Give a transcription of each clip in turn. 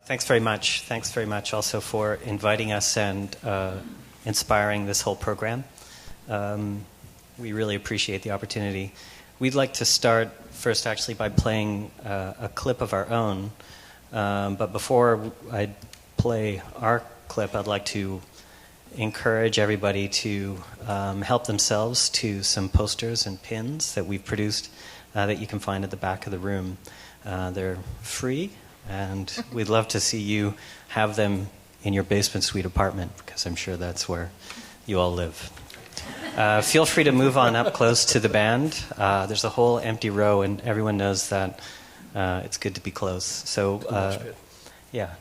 Thanks very much. Thanks very much also for inviting us and inspiring this whole program. We really appreciate the opportunity. We'd like to start first actually by playing a clip of our own. But before I play our clip, I'd like to encourage everybody to help themselves to some posters and pins that we've produced that you can find at the back of the room. They're free, and we'd love to see you have them in your basement suite apartment, because I'm sure that's where you all live. Feel free to move on up close to the band. There's a whole empty row, and everyone knows that it's good to be close. So, yeah,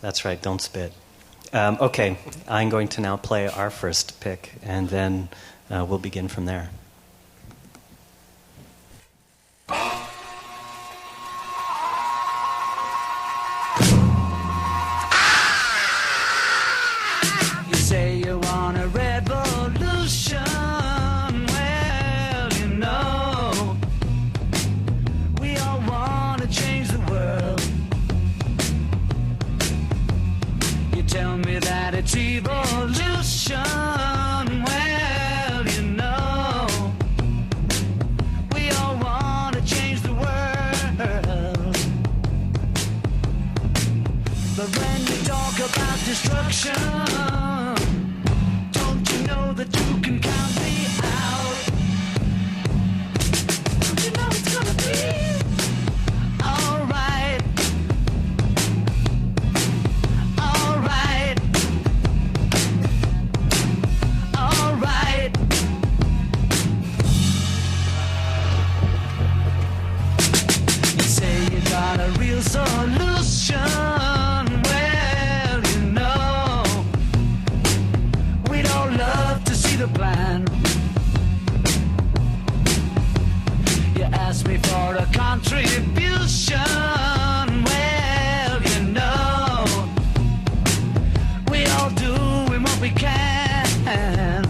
that's right, don't spit. Okay, I'm going to now play our first pick, and then we'll begin from there. It's evolution, well, you know, we all want to change the world. But when you talk about destruction, don't you know that you can count me out? Don't you know it's gonna be alright? Solution, well, you know, we'd all love to see the plan. You asked me for a contribution, well, you know, we all doing what we can.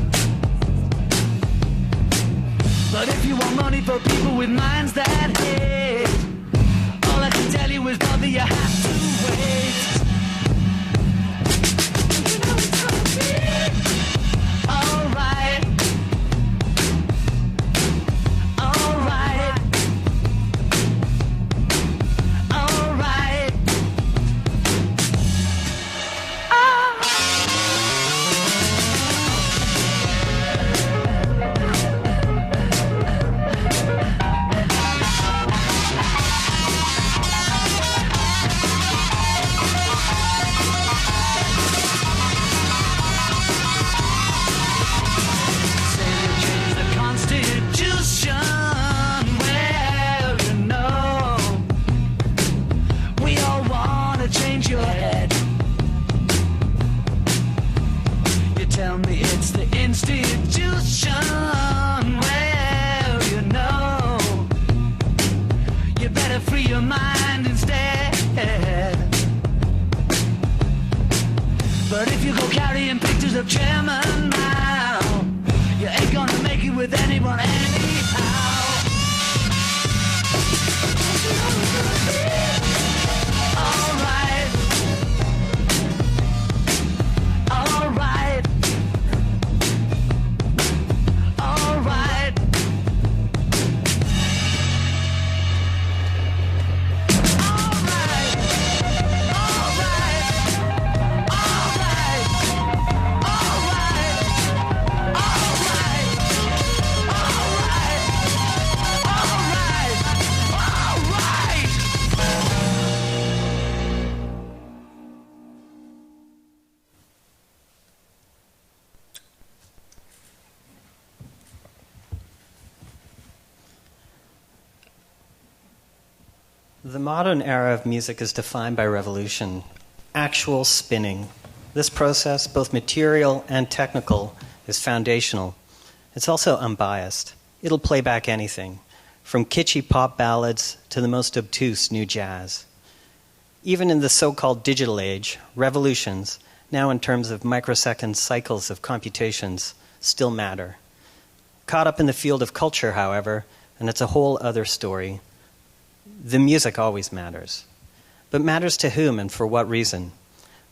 But if you want money for people with minds that hate, all I can tell you is, brother, you have to wait. You know it's gonna be alright. Alright. Alright. Tell me it's the institution, well, you know, you better free your mind instead. But if you go carrying pictures of chairman now, you ain't gonna make it with anyone anyhow. Alright. Alright. Alright. The modern era of music is defined by revolution, actual spinning. This process, both material and technical, is foundational. It's also unbiased. It'll play back anything, from kitschy pop ballads to the most obtuse new jazz. Even in the so-called digital age, revolutions, now in terms of microsecond cycles of computations, still matter. Caught up in the field of culture, however, and it's a whole other story, the music always matters. but matters to whom and for what reason.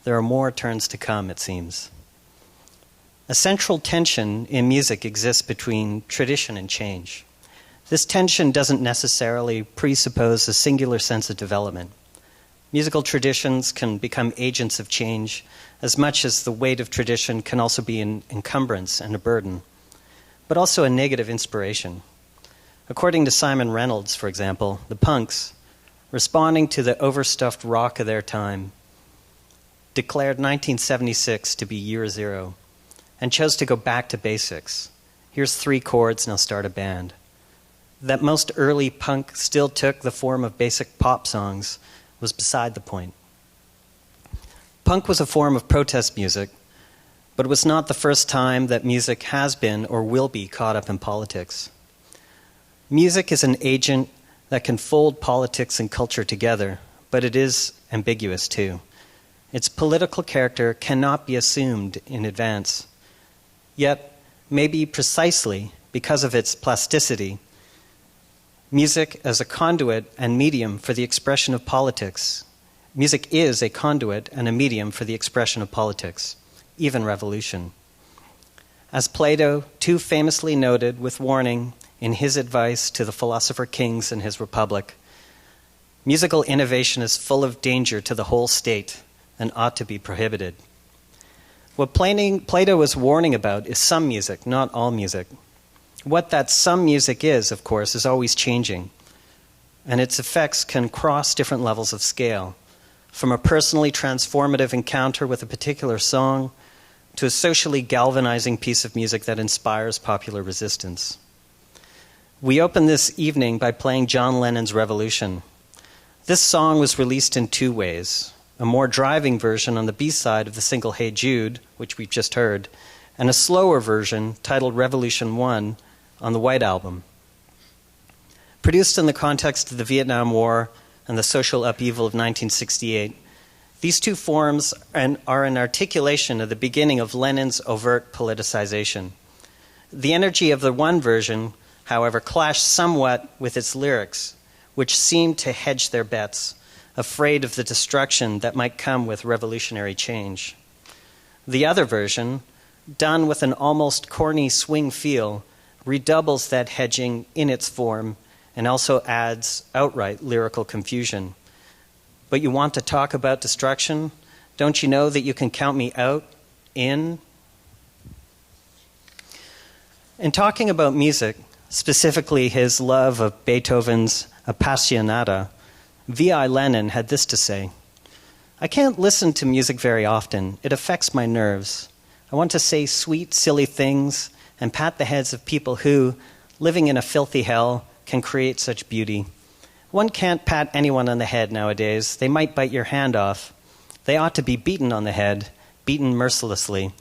There are more turns to come, it seems. A central tension in music exists between tradition and change. This tension doesn't necessarily presuppose a singular sense of development. Musical traditions can become agents of change as much as the weight of tradition can also be an encumbrance and a burden, but also a negative inspiration. According to Simon Reynolds, for example, the punks, responding to the overstuffed rock of their time, declared 1976 to be year zero and chose to go back to basics. Here's 3 chords, now start a band. That most early punk still took the form of basic pop songs was beside the point. Punk was a form of protest music, but it was not the first time that music has been or will be caught up in politics. Music is an agent that can fold politics and culture together, but it is ambiguous too. Its political character cannot be assumed in advance. Yet, maybe precisely because of its plasticity, music as a conduit and medium for the expression of politics. Music is a conduit and a medium for the expression of politics, even revolution. As Plato too famously noted with warning in his advice to the philosopher kings in his Republic, musical innovation is full of danger to the whole state and ought to be prohibited. What Plato was warning about is some music, not all music. What that some music is, of course, is always changing, and its effects can cross different levels of scale, from a personally transformative encounter with a particular song to a socially galvanizing piece of music that inspires popular resistance. We open this evening by playing John Lennon's Revolution. This song was released in 2 ways. A more driving version on the B-side of the single Hey Jude, which we've just heard, and a slower version titled Revolution 1 on the White Album. Produced in the context of the Vietnam War and the social upheaval of 1968, these 2 forms are an articulation of the beginning of Lennon's overt politicization. The energy of the one version, however, clashed somewhat with its lyrics, which seemed to hedge their bets, afraid of the destruction that might come with revolutionary change. The other version, done with an almost corny swing feel, redoubles that hedging in its form and also adds outright lyrical confusion. But you want to talk about destruction? Don't you know that you can count me out in? In talking about music, specifically his love of Beethoven's Appassionata, V.I. Lenin had this to say: "I can't listen to music very often. It affects my nerves. I want to say sweet, silly things and pat the heads of people who, living in a filthy hell, can create such beauty. One can't pat anyone on the head nowadays. They might bite your hand off. They ought to be beaten on the head, beaten mercilessly.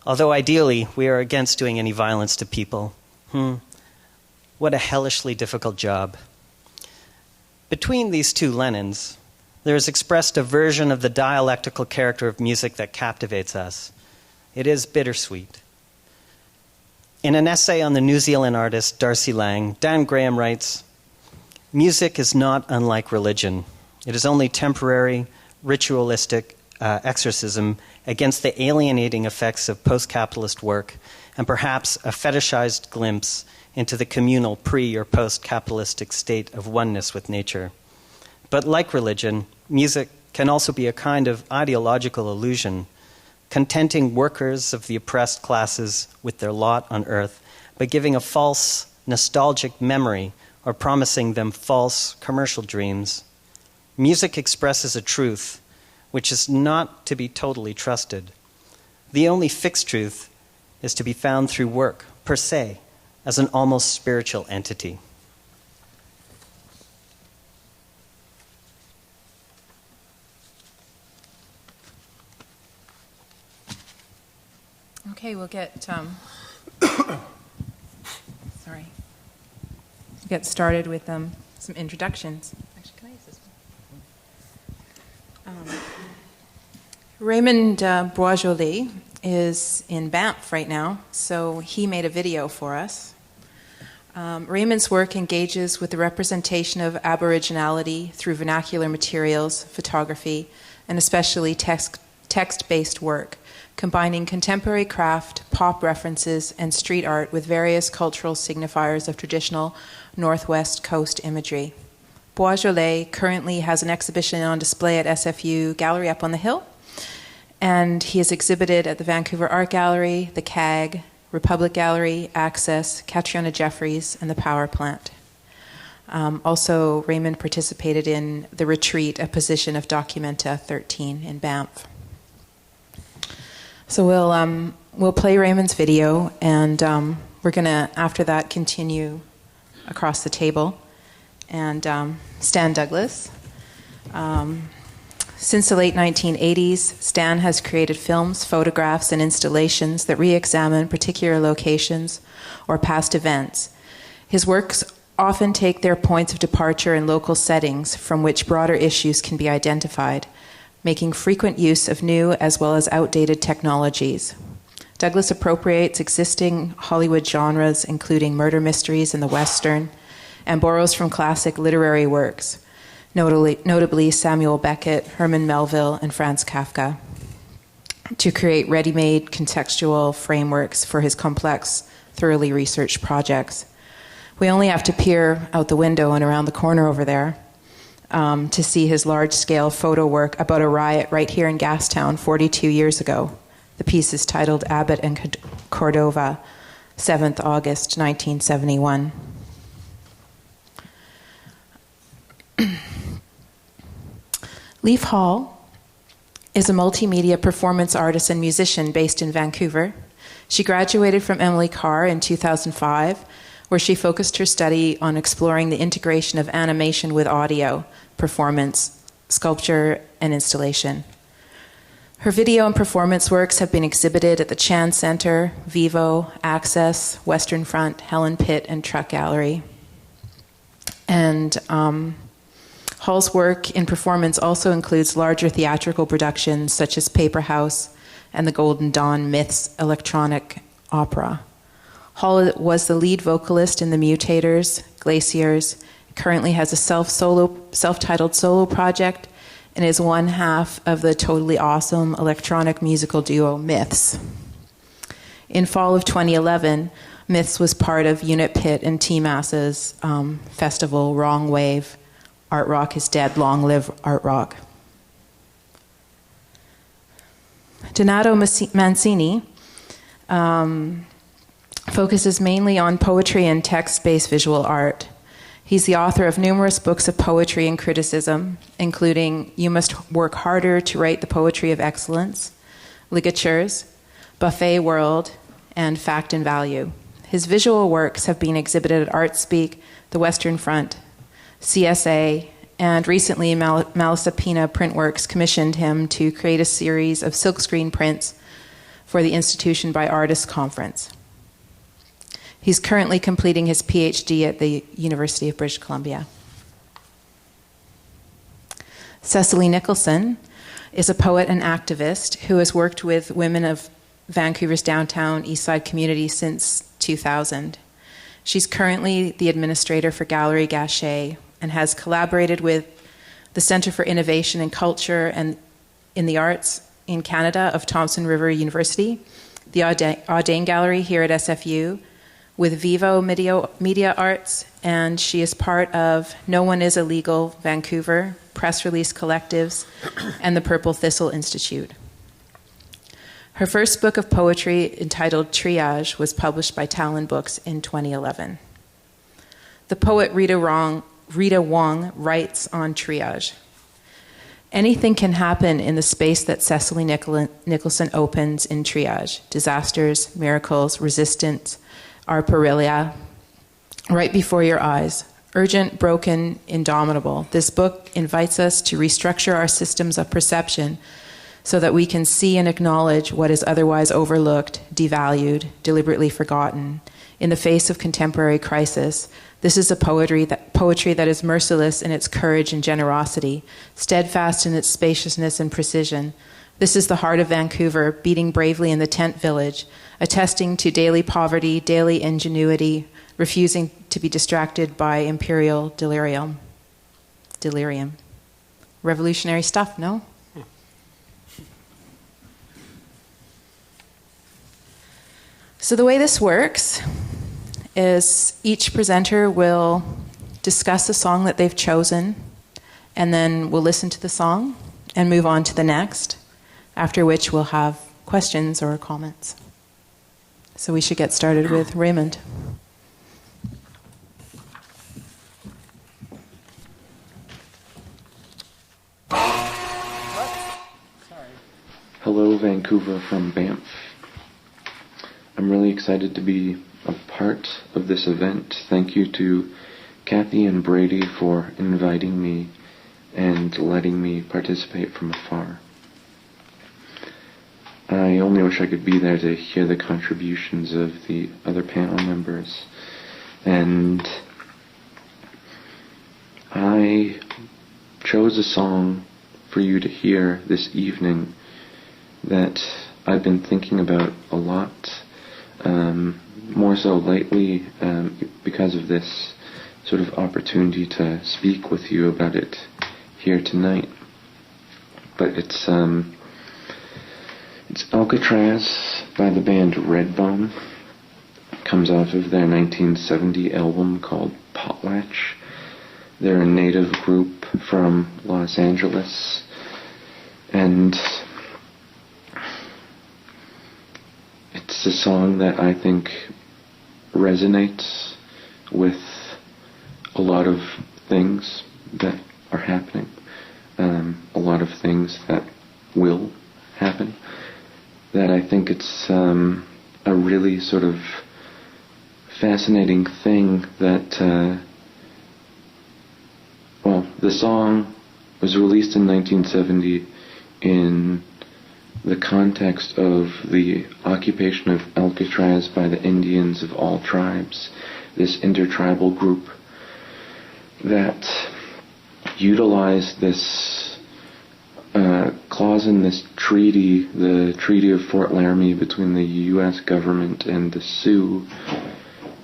Although ideally, we are against doing any violence to people. What a hellishly difficult job." Between these 2 Lenins, there is expressed a version of the dialectical character of music that captivates us. It is bittersweet. In an essay on the New Zealand artist Darcy Lang, Dan Graham writes, "Music is not unlike religion. It is only temporary, ritualistic exorcism against the alienating effects of post-capitalist work and perhaps a fetishized glimpse into the communal pre- or post-capitalistic state of oneness with nature. But like religion, music can also be a kind of ideological illusion, contenting workers of the oppressed classes with their lot on earth, but giving a false, nostalgic memory or promising them false commercial dreams. Music expresses a truth which is not to be totally trusted. The only fixed truth is to be found through work, per se, as an almost spiritual entity." Okay, we'll get get started with some introductions. Actually, can I use this one? Raymond Boisjoli is in Banff right now, so he made a video for us. Raymond's work engages with the representation of Aboriginality through vernacular materials, photography, and especially text-based work, combining contemporary craft, pop references, and street art with various cultural signifiers of traditional Northwest Coast imagery. Boisjoli currently has an exhibition on display at SFU Gallery up on the hill, and he has exhibited at the Vancouver Art Gallery, the CAG, Republic Gallery, Access, Catriona Jeffries, and the Power Plant. Also, Raymond participated in The Retreat, a position of Documenta 13 in Banff. So we'll play Raymond's video, and we're going to, after that, continue across the table. And Stan Douglas. Since the late 1980s, Stan has created films, photographs, and installations that re-examine particular locations or past events. His works often take their points of departure in local settings from which broader issues can be identified, making frequent use of new as well as outdated technologies. Douglas appropriates existing Hollywood genres, including murder mysteries and the Western, and borrows from classic literary works, notably Samuel Beckett, Herman Melville, and Franz Kafka, to create ready-made contextual frameworks for his complex, thoroughly researched projects. We only have to peer out the window and around the corner over there to see his large-scale photo work about a riot right here in Gastown 42 years ago. The piece is titled Abbott and Cordova, 7th August, 1971. Leaf Hall is a multimedia performance artist and musician based in Vancouver. She graduated from Emily Carr in 2005, where she focused her study on exploring the integration of animation with audio, performance, sculpture, and installation. Her video and performance works have been exhibited at the Chan Center, Vivo, Access, Western Front, Helen Pitt, and Truck Gallery. And Hall's work in performance also includes larger theatrical productions such as Paper House and the Golden Dawn Myths electronic opera. Hall was the lead vocalist in The Mutators, Glaciers, currently has a self-titled solo project, and is one half of the totally awesome electronic musical duo Myths. In fall of 2011, Myths was part of Unit Pit and T-Mass's festival Wrong Wave, Art Rock is Dead, Long Live Art Rock. Donato Mancini focuses mainly on poetry and text-based visual art. He's the author of numerous books of poetry and criticism, including You Must Work Harder to Write the Poetry of Excellence, Ligatures, Buffet World, and Fact and Value. His visual works have been exhibited at ArtSpeak, the Western Front, CSA, and recently Malasapina Printworks commissioned him to create a series of silkscreen prints for the Institution by Artists Conference. He's currently completing his PhD at the University of British Columbia. Cecily Nicholson is a poet and activist who has worked with women of Vancouver's downtown Eastside community since 2000. She's currently the administrator for Gallery Gachet and has collaborated with the Centre for Innovation and Culture and in the Arts in Canada of Thompson River University, the Audain Gallery here at SFU, with Vivo Media Arts, and she is part of No One Is Illegal Vancouver, Press Release Collectives, and the Purple Thistle Institute. Her first book of poetry, entitled Triage, was published by Talon Books in 2011. The poet Rita Wong writes on triage. Anything can happen in the space that Cecily Nicholson opens in triage. Disasters, miracles, resistance, arporilia, right before your eyes. Urgent, broken, indomitable. This book invites us to restructure our systems of perception so that we can see and acknowledge what is otherwise overlooked, devalued, deliberately forgotten. In the face of contemporary crisis, this is a poetry that is merciless in its courage and generosity, steadfast in its spaciousness and precision. This is the heart of Vancouver, beating bravely in the tent village, attesting to daily poverty, daily ingenuity, refusing to be distracted by imperial delirium. Revolutionary stuff, no? So the way this works is each presenter will discuss the song that they've chosen, and then we'll listen to the song and move on to the next, after which we'll have questions or comments. So we should get started with Raymond. Hello, Vancouver from Banff. I'm really excited to be a part of this event. Thank you to Kathy and Brady for inviting me and letting me participate from afar. I only wish I could be there to hear the contributions of the other panel members. And I chose a song for you to hear this evening that I've been thinking about a lot, more so lately because of this sort of opportunity to speak with you about it here tonight. But it's Alcatraz by the band Redbone. It comes out of their 1970 album called Potlatch. They're a native group from Los Angeles, and it's a song that I think resonates with a lot of things that are happening, a lot of things that will happen, that I think it's a really sort of fascinating thing that, the song was released in 1970 in the context of the occupation of Alcatraz by the Indians of all tribes, this intertribal group that utilized this clause in this treaty, the Treaty of Fort Laramie between the U.S. government and the Sioux,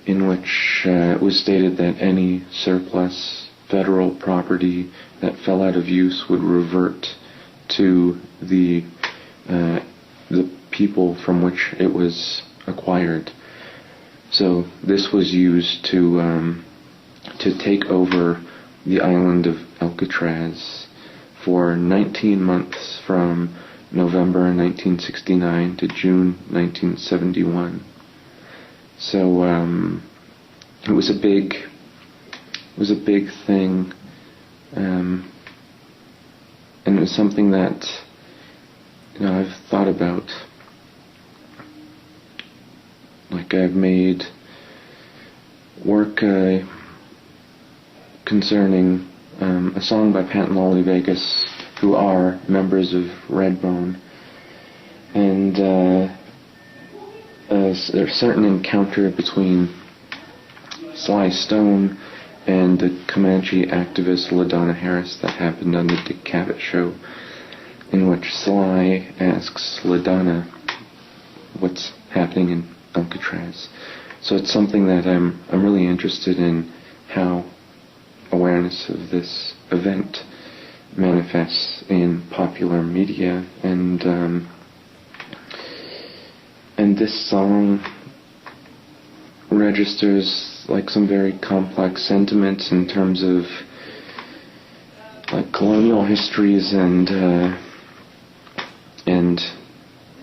in which it was stated that any surplus federal property that fell out of use would revert to the people from which it was acquired. So this was used to take over the island of Alcatraz for 19 months from November 1969 to June 1971. So it was a big thing, and it was something that I've thought about. Like, I've made work concerning a song by Pat and Lolly Vegas, who are members of Redbone, and there's a certain encounter between Sly Stone and the Comanche activist LaDonna Harris that happened on the Dick Cavett show, in which Sly asks LaDonna what's happening in Alcatraz. So it's something that I'm really interested in, how awareness of this event manifests in popular media, and this song registers like some very complex sentiments in terms of like colonial histories and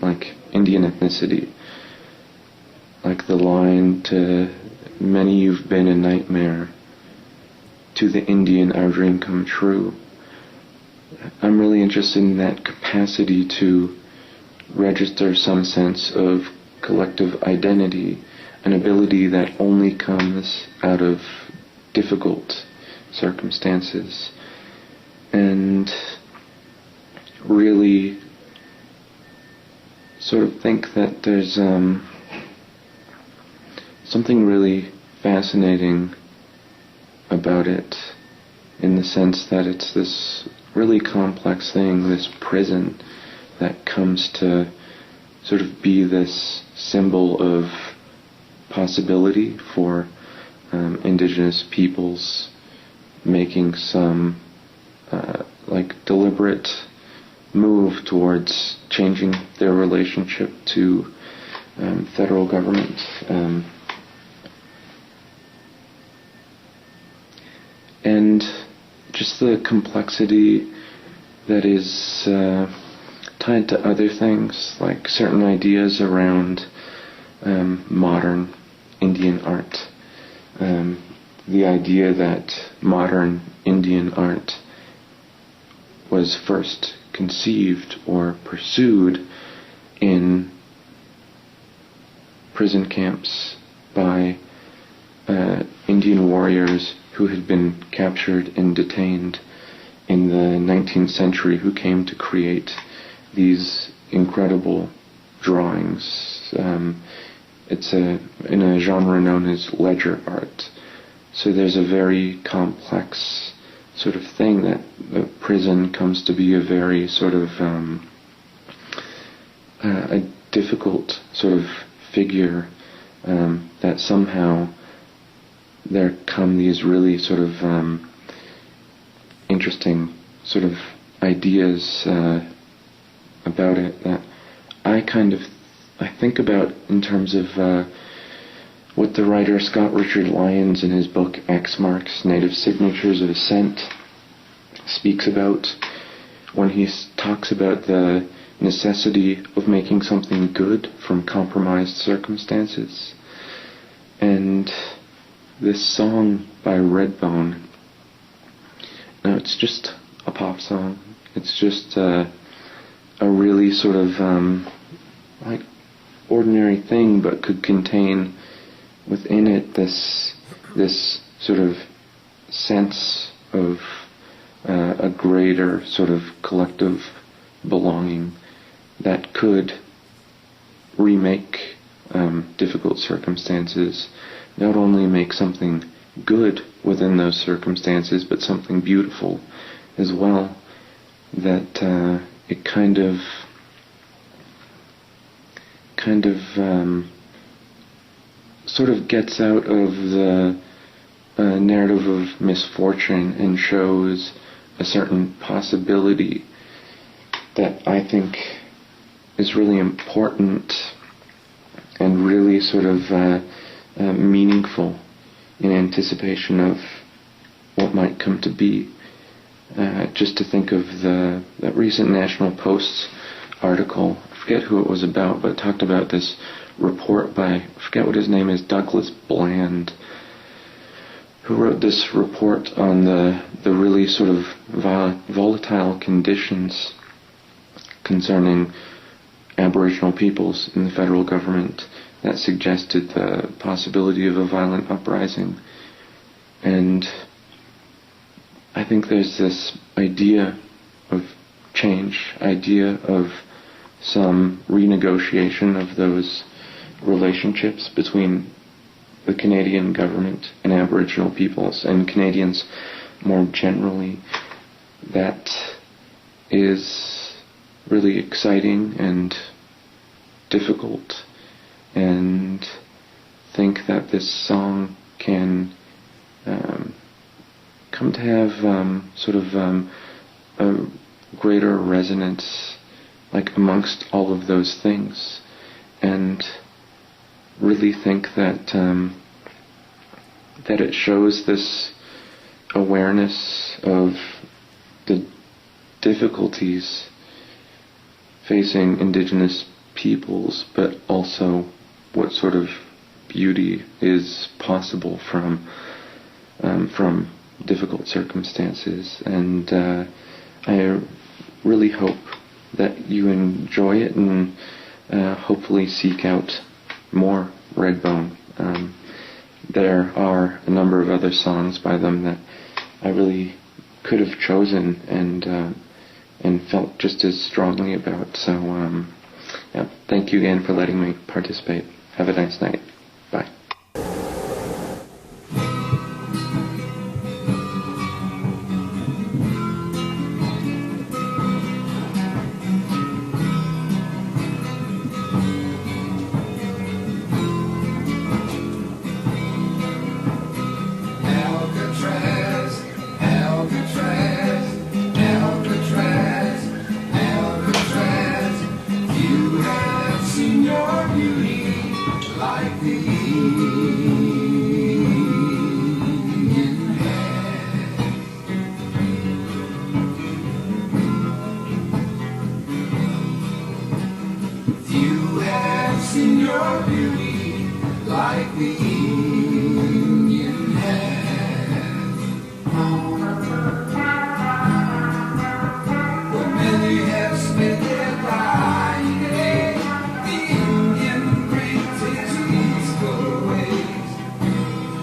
like Indian ethnicity. Like the line, to many you've been a nightmare, to the Indian our dream come true. I'm really interested in that capacity to register some sense of collective identity, an ability that only comes out of difficult circumstances, and really sort of think that there's something really fascinating about it, in the sense that it's this really complex thing, this prison that comes to sort of be this symbol of possibility for indigenous peoples making some deliberate move towards changing their relationship to federal government. And just the complexity that is tied to other things, like certain ideas around modern Indian art. The idea that modern Indian art was first conceived or pursued in prison camps by Indian warriors who had been captured and detained in the 19th century, who came to create these incredible drawings. It's in a genre known as ledger art. So there's a very complex sort of thing that the prison comes to be a very sort of a difficult sort of figure, that somehow there come these really sort of interesting sort of ideas about it that I think about in terms of what the writer Scott Richard Lyons in his book X Marks Native Signatures of Ascent speaks about when he talks about the necessity of making something good from compromised circumstances. And this song by Redbone, now it's just a pop song. It's just a really sort of like ordinary thing, but could contain within it this sort of sense of a greater sort of collective belonging that could remake difficult circumstances, not only make something good within those circumstances, but something beautiful as well, that it kind of sort of gets out of the narrative of misfortune and shows a certain possibility that I think is really important and really sort of meaningful in anticipation of what might come to be. Just to think of that recent National Post article, I forget who it was about, but it talked about this report by, I forget what his name is, Douglas Bland, who wrote this report on the really sort of volatile conditions concerning Aboriginal peoples in the federal government that suggested the possibility of a violent uprising. And I think there's this idea of change, idea of some renegotiation of those relationships between the Canadian government and Aboriginal peoples and Canadians more generally, that is really exciting and difficult, and think that this song can come to have sort of a greater resonance, like amongst all of those things, and really think that that it shows this awareness of the difficulties facing Indigenous peoples, but also what sort of beauty is possible from difficult circumstances. And I really hope that you enjoy it and hopefully seek out more Redbone. There are a number of other songs by them that I really could have chosen and felt just as strongly about. So yeah, thank you again for letting me participate. Have a nice night. Bye. have seen your beauty like the Indian has. But many have spent their dying days. The Indian brings his peaceful ways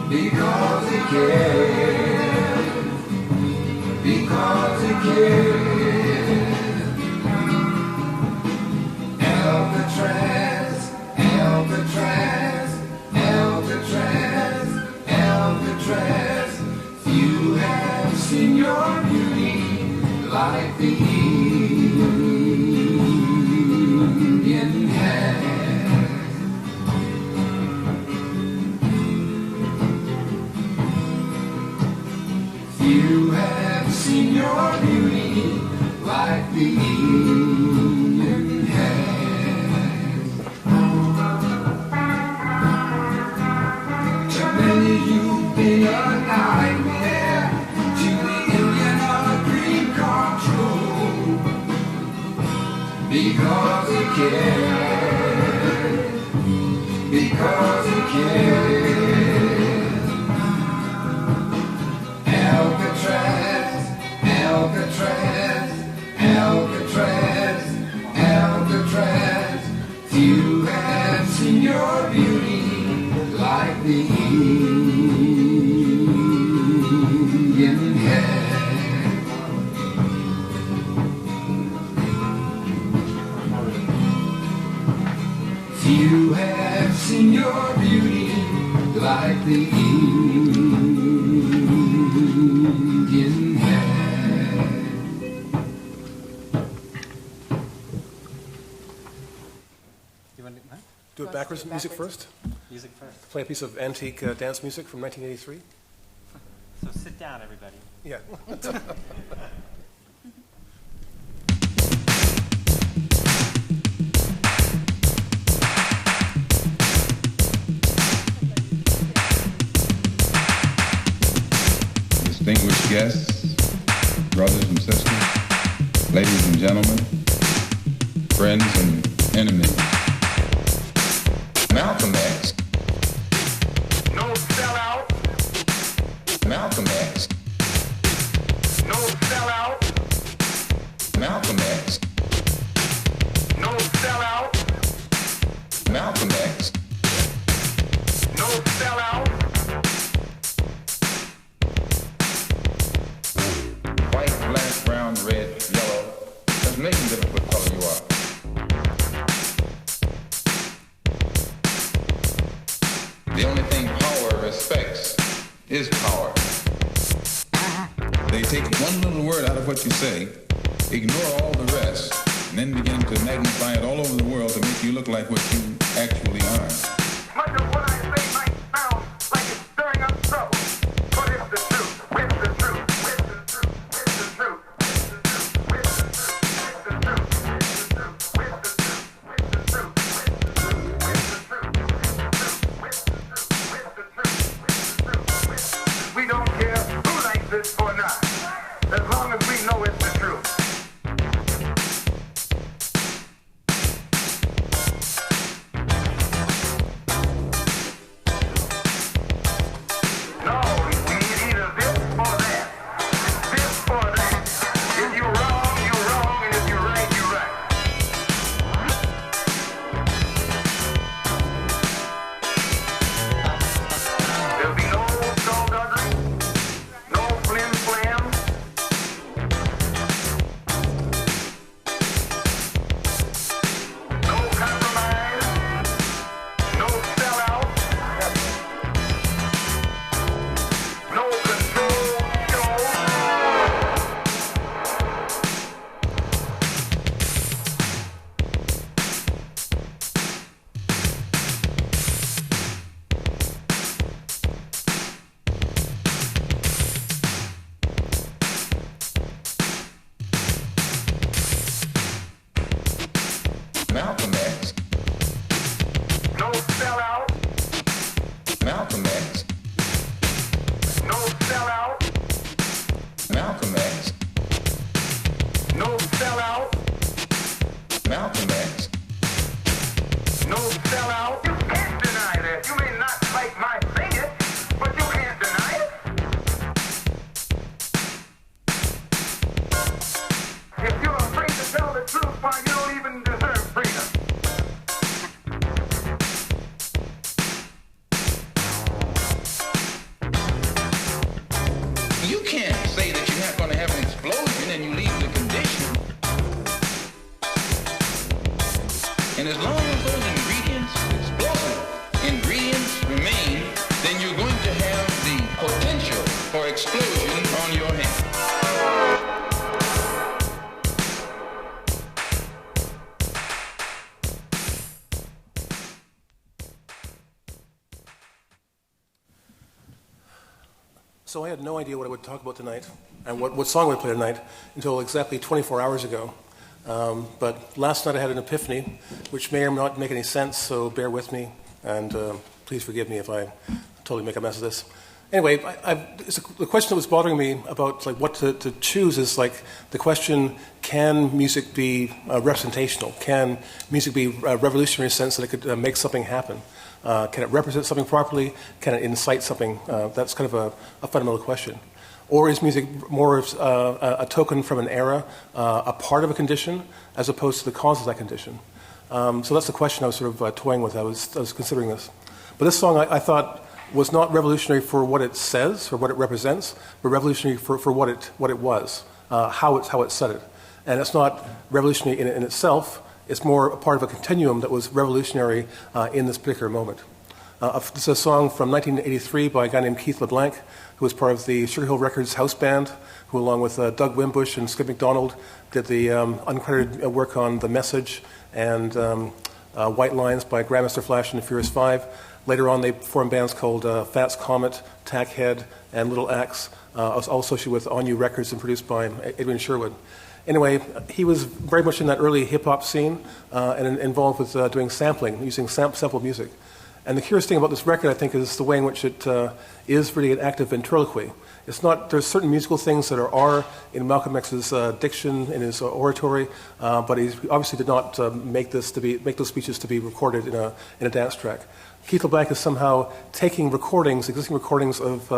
because he cares. Because he cares. Alcatraz, Alcatraz, Alcatraz, Alcatraz. Few have seen your beauty like the Indian has. Few have seen your beauty like the Indian has. You've been a nightmare to the Indian of green control because he cares, because he cares. Alcatraz, Alcatraz, Alcatraz, Alcatraz. Few have seen your beauty like the Indian has. Few have seen your beauty like the Indian has. You want to do, huh? Do it backwards, music first. Music first. Play a piece of antique dance music from 1983. So sit down, everybody. Yeah. Distinguished guests, brothers and sisters, ladies and gentlemen, friends and enemies. Malcolm X. No sellout. Malcolm X. No sellout. Malcolm X. No sellout. Malcolm X. No sellout. White, black, brown, red, yellow. Doesn't make any difference what color you are. The only thing power respects is power. They take one little word out of what you say, ignore all the rest, and then begin to magnify it all over the world to make you look like what you actually are. Much of what I say might sound like it's stirring up trouble, but it's the truth. It's the truth. It's the truth. It's the truth. It's the truth. It's the truth. It's the truth. It's the truth. It's the truth. It's the truth. It's the truth. We don't care who likes it or not, as long as we know it's the truth. No, we need either this or that. This or that. If you're wrong, you're wrong, and if you're right, you're right. There'll be no skullduggery, no flim-flam. No compromise, no sellout, no control show. Malcolm X. No sellout, Malcolm X. no sellout, Malcolm X. no sellout, Malcolm X. And as long as those ingredients, explosive ingredients remain, then you're going to have the potential for explosion on your hands. So I had no idea what I would talk about tonight and what song I would play tonight until exactly 24 hours ago. But last night I had an epiphany, which may or may not make any sense, so bear with me, and please forgive me if I totally make a mess of this. Anyway, the question that was bothering me about like what to choose is like the question: can music be representational? Can music be revolutionary in the sense that it could make something happen? Can it represent something properly? Can it incite something? That's kind of a fundamental question. Or is music more of a token from an era, a part of a condition, as opposed to the cause of that condition? So that's the question I was sort of toying with. I was considering this. But this song, I thought, was not revolutionary for what it says or what it represents, but revolutionary for what it was, how it said it. And it's not revolutionary in itself. It's more a part of a continuum that was revolutionary in this particular moment. This is a song from 1983 by a guy named Keith LeBlanc, who was part of the Sugar Hill Records house band, who along with Doug Wimbush and Skip McDonald did the uncredited work on The Message and White Lines by Grandmaster Flash and the Furious Five. Later on, they formed bands called Fats Comet, Tackhead, and Little Axe, all associated with On You Records and produced by Edwin Sherwood. Anyway, he was very much in that early hip-hop scene and involved with doing sampling, using sample music. And the curious thing about this record, I think, is the way in which it is really an act of ventriloquy. It's not. There's certain musical things that are in Malcolm X's diction, in his oratory, but he obviously did not make those speeches to be recorded in a dance track. Keith LeBlanc is somehow taking existing recordings of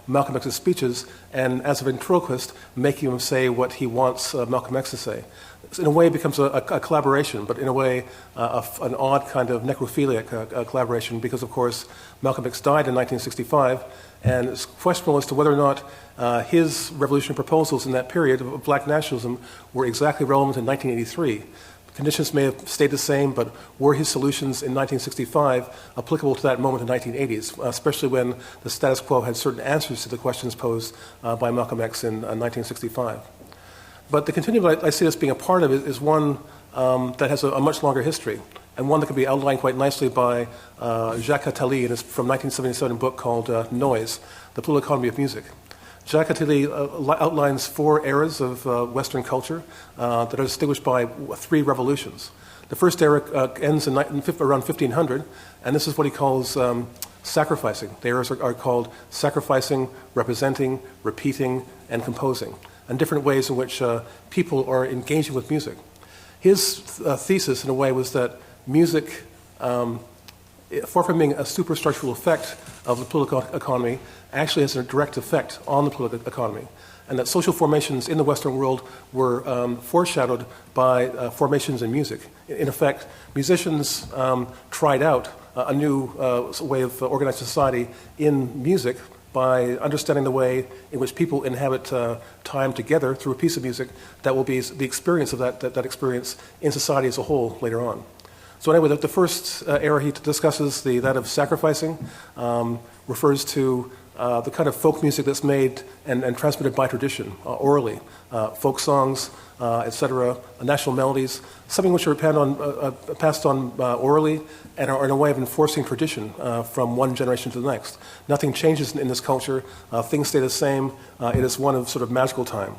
Malcolm X's speeches, and as a ventriloquist, making him say what he wants Malcolm X to say. So in a way, it becomes a collaboration, but in a way, an odd kind of necrophiliac collaboration, because, of course, Malcolm X died in 1965, and it's questionable as to whether or not his revolutionary proposals in that period of black nationalism were exactly relevant in 1983. Conditions may have stayed the same, but were his solutions in 1965 applicable to that moment in the 1980s, especially when the status quo had certain answers to the questions posed by Malcolm X in 1965. But the continuum I see this being a part of it is one that has a much longer history, and one that can be outlined quite nicely by Jacques Attali in his from 1977 book called Noise, The Political Economy of Music. Jacques Attali outlines 4 eras of Western culture that are distinguished by 3 revolutions. The first era ends around 1500, and this is what he calls sacrificing. The eras are called sacrificing, representing, repeating, and composing, and different ways in which people are engaging with music. His thesis, in a way, was that music, far from being a superstructural effect of the political economy, actually has a direct effect on the political economy, and that social formations in the Western world were foreshadowed by formations in music. In effect, musicians tried out a new way of organized society in music by understanding the way in which people inhabit time together through a piece of music that will be the experience of that experience in society as a whole later on. So anyway, the first era he discusses, that of sacrificing, refers to the kind of folk music that's made and transmitted by tradition, orally, folk songs, etc., national melodies, something which are passed on orally and are in a way of enforcing tradition from one generation to the next. Nothing changes in this culture. Things stay the same. It is one of sort of magical time.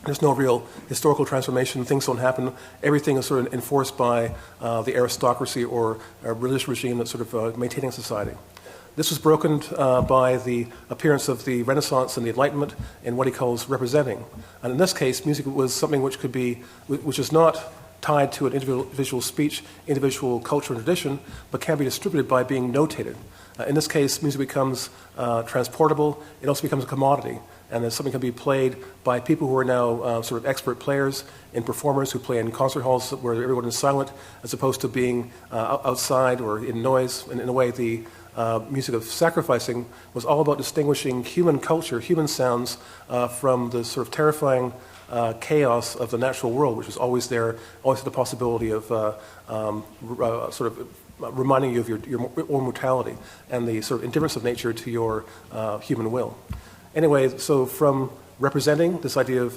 There's no real historical transformation. Things don't happen. Everything is sort of enforced by the aristocracy or a religious regime that's sort of maintaining society. This was broken by the appearance of the Renaissance and the Enlightenment in what he calls representing. And in this case, music was something which is not tied to an individual speech, individual culture and tradition, but can be distributed by being notated. In this case, music becomes transportable. It also becomes a commodity, and then something can be played by people who are now sort of expert players and performers who play in concert halls where everyone is silent, as opposed to being outside or in noise. And in a way, the music of sacrificing was all about distinguishing human culture, human sounds, from the sort of terrifying chaos of the natural world, which was always there, always had the possibility of sort of reminding you of your own mortality and the sort of indifference of nature to your human will. Anyway, so from representing this idea of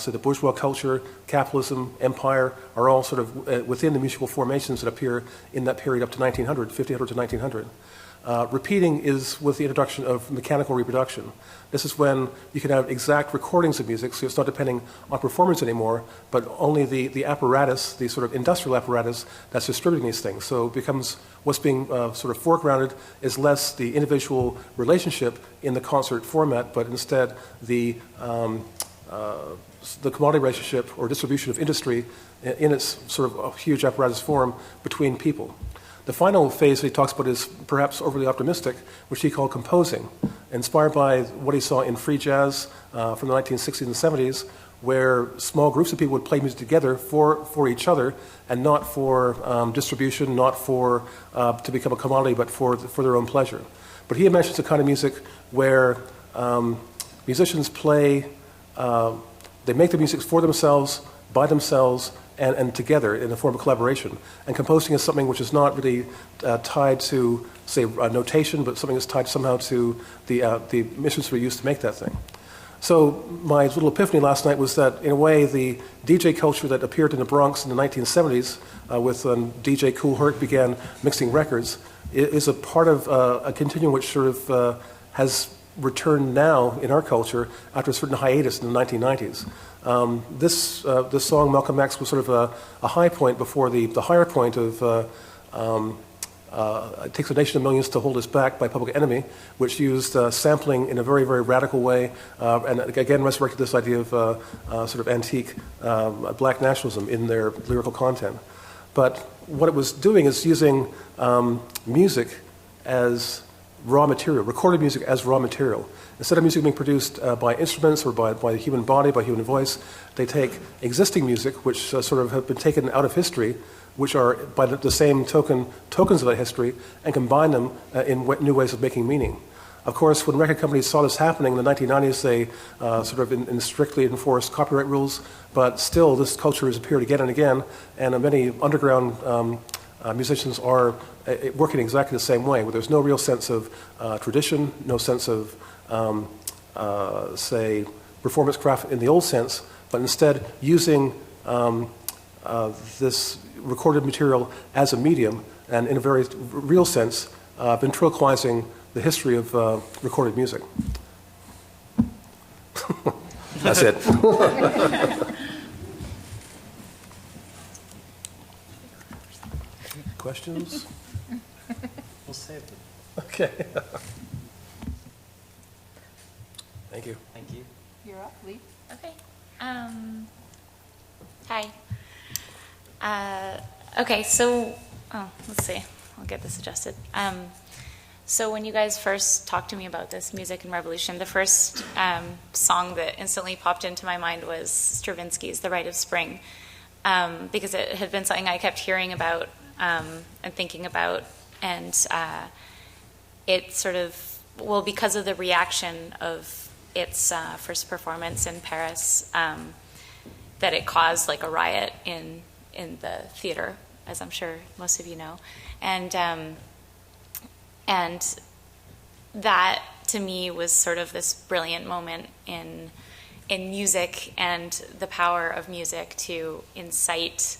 so the bourgeois culture, capitalism, empire are all sort of within the musical formations that appear in that period up to 1900, 1500 to 1900. Repeating is with the introduction of mechanical reproduction. This is when you can have exact recordings of music, so it's not depending on performance anymore, but only the apparatus, the sort of industrial apparatus that's distributing these things. So it becomes what's being sort of foregrounded is less the individual relationship in the concert format, but instead the commodity relationship or distribution of industry in its sort of huge apparatus form between people. The final phase that he talks about is perhaps overly optimistic, which he called composing, inspired by what he saw in free jazz from the 1960s and 70s, where small groups of people would play music together for each other and not for distribution, not for to become a commodity, but for their own pleasure. But he mentions a kind of music where musicians play, they make the music for themselves, by themselves, and together in a form of collaboration. And composing is something which is not really tied to, say, notation, but something that's tied somehow to the instruments we used to make that thing. So my little epiphany last night was that, in a way, the DJ culture that appeared in the Bronx in the 1970s, with DJ Kool Herc began mixing records, is a part of a continuum which sort of has returned now in our culture after a certain hiatus in the 1990s. This song, Malcolm X, was sort of a high point before the higher point of It Takes a Nation of Millions to Hold Us Back by Public Enemy, which used sampling in a very, very radical way, and again resurrected this idea of sort of antique black nationalism in their lyrical content. But what it was doing is using music as raw material, recorded music as raw material. Instead of music being produced by instruments or by the human body, by human voice, they take existing music, which sort of have been taken out of history, which are by the same tokens of that history, and combine them in new ways of making meaning. Of course, when record companies saw this happening in the 1990s, they sort of in strictly enforced copyright rules, but still this culture has appeared again and again, and many underground musicians are working exactly the same way, where there's no real sense of tradition, no sense of, say, performance craft in the old sense, but instead using this recorded material as a medium, and in a very real sense, ventriloquizing the history of recorded music. That's it. Questions? We'll save them. Okay. Thank you. Thank you. You're up, Lee. Okay. Hi. Okay, so, let's see. I'll get this adjusted. So when you guys first talked to me about this music and revolution, the first song that instantly popped into my mind was Stravinsky's The Rite of Spring, because it had been something I kept hearing about and thinking about, and it sort of, well, because of the reaction of its first performance in Paris, that it caused like a riot in the theater, as I'm sure most of you know, and that to me was sort of this brilliant moment in music and the power of music to incite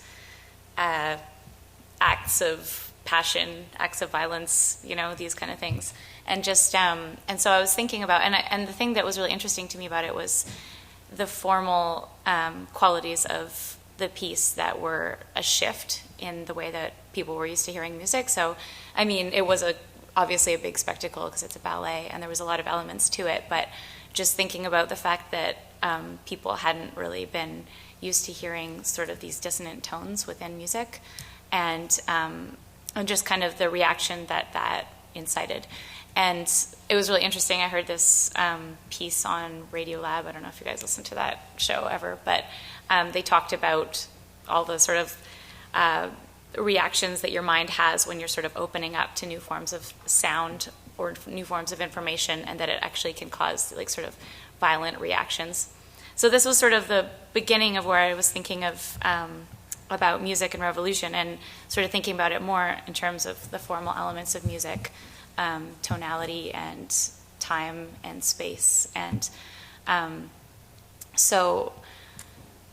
acts of passion, acts of violence, you know, these kind of things. And just and so I was thinking about, and the thing that was really interesting to me about it was the formal qualities of the piece that were a shift in the way that people were used to hearing music. So, I mean, it was obviously a big spectacle because it's a ballet and there was a lot of elements to it, but just thinking about the fact that people hadn't really been used to hearing sort of these dissonant tones within music, and just kind of the reaction that incited. And it was really interesting. I heard this piece on Radiolab. I don't know if you guys listen to that show ever, but they talked about all the sort of reactions that your mind has when you're sort of opening up to new forms of sound or new forms of information, and that it actually can cause like sort of violent reactions. so this was sort of the beginning of where I was thinking of about music and revolution, and sort of thinking about it more in terms of the formal elements of music, tonality and time and space. And so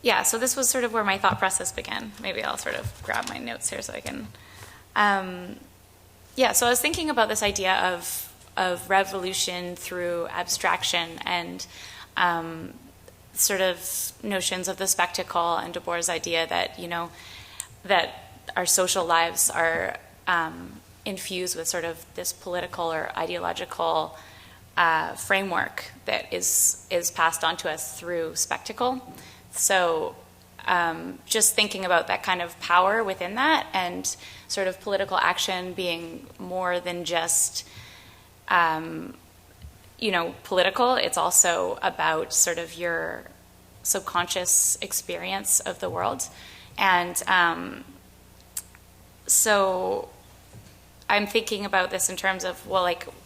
this was sort of where my thought process began. Maybe I'll sort of grab my notes here so I can. So I was thinking about this idea of revolution through abstraction and sort of notions of the spectacle, and Du Bois' idea that, that our social lives are infused with sort of this political or ideological framework that is passed on to us through spectacle. So just thinking about that kind of power within that, and sort of political action being more than just political. It's also about sort of your subconscious experience of the world. And so I'm thinking about this in terms of,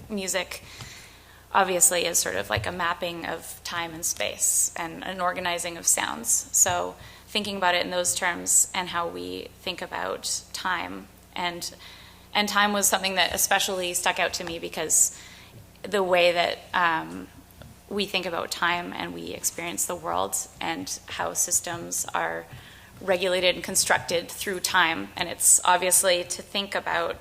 music obviously is sort of like a mapping of time and space and an organizing of sounds. So thinking about it in those terms, and how we think about time. And time was something that especially stuck out to me, because the way that we think about time and we experience the world, and how systems are regulated and constructed through time. And it's obviously to think about,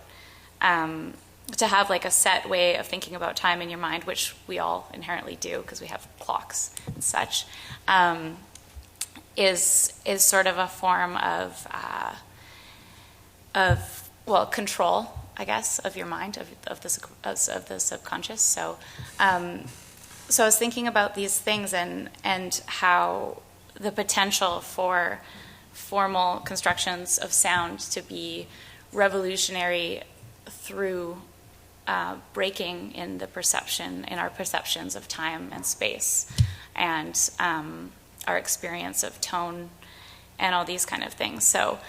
to have like a set way of thinking about time in your mind, which we all inherently do because we have clocks and such, is sort of a form of control, I guess, of your mind, of the subconscious. So I was thinking about these things, and how the potential for formal constructions of sound to be revolutionary through breaking in our perceptions of time and space, and our experience of tone, and all these kind of things. So,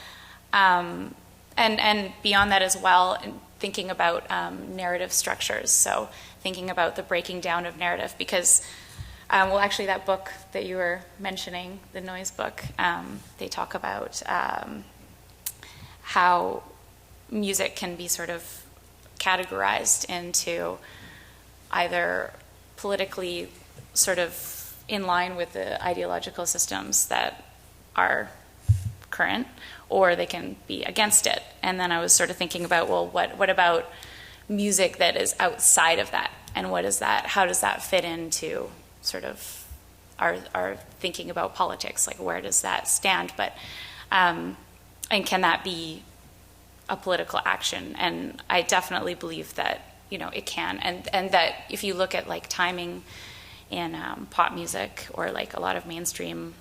and beyond that as well, thinking about narrative structures. So thinking about the breaking down of narrative, because, actually that book that you were mentioning, the Noise book, they talk about how music can be sort of categorized into either politically sort of in line with the ideological systems that are current, or they can be against it. And then I was sort of thinking about, what about music that is outside of that? And what is that? How does that fit into sort of our thinking about politics? Like, where does that stand? But, and can that be a political action? And I definitely believe that, it can. And that if you look at like timing in pop music, or like a lot of mainstream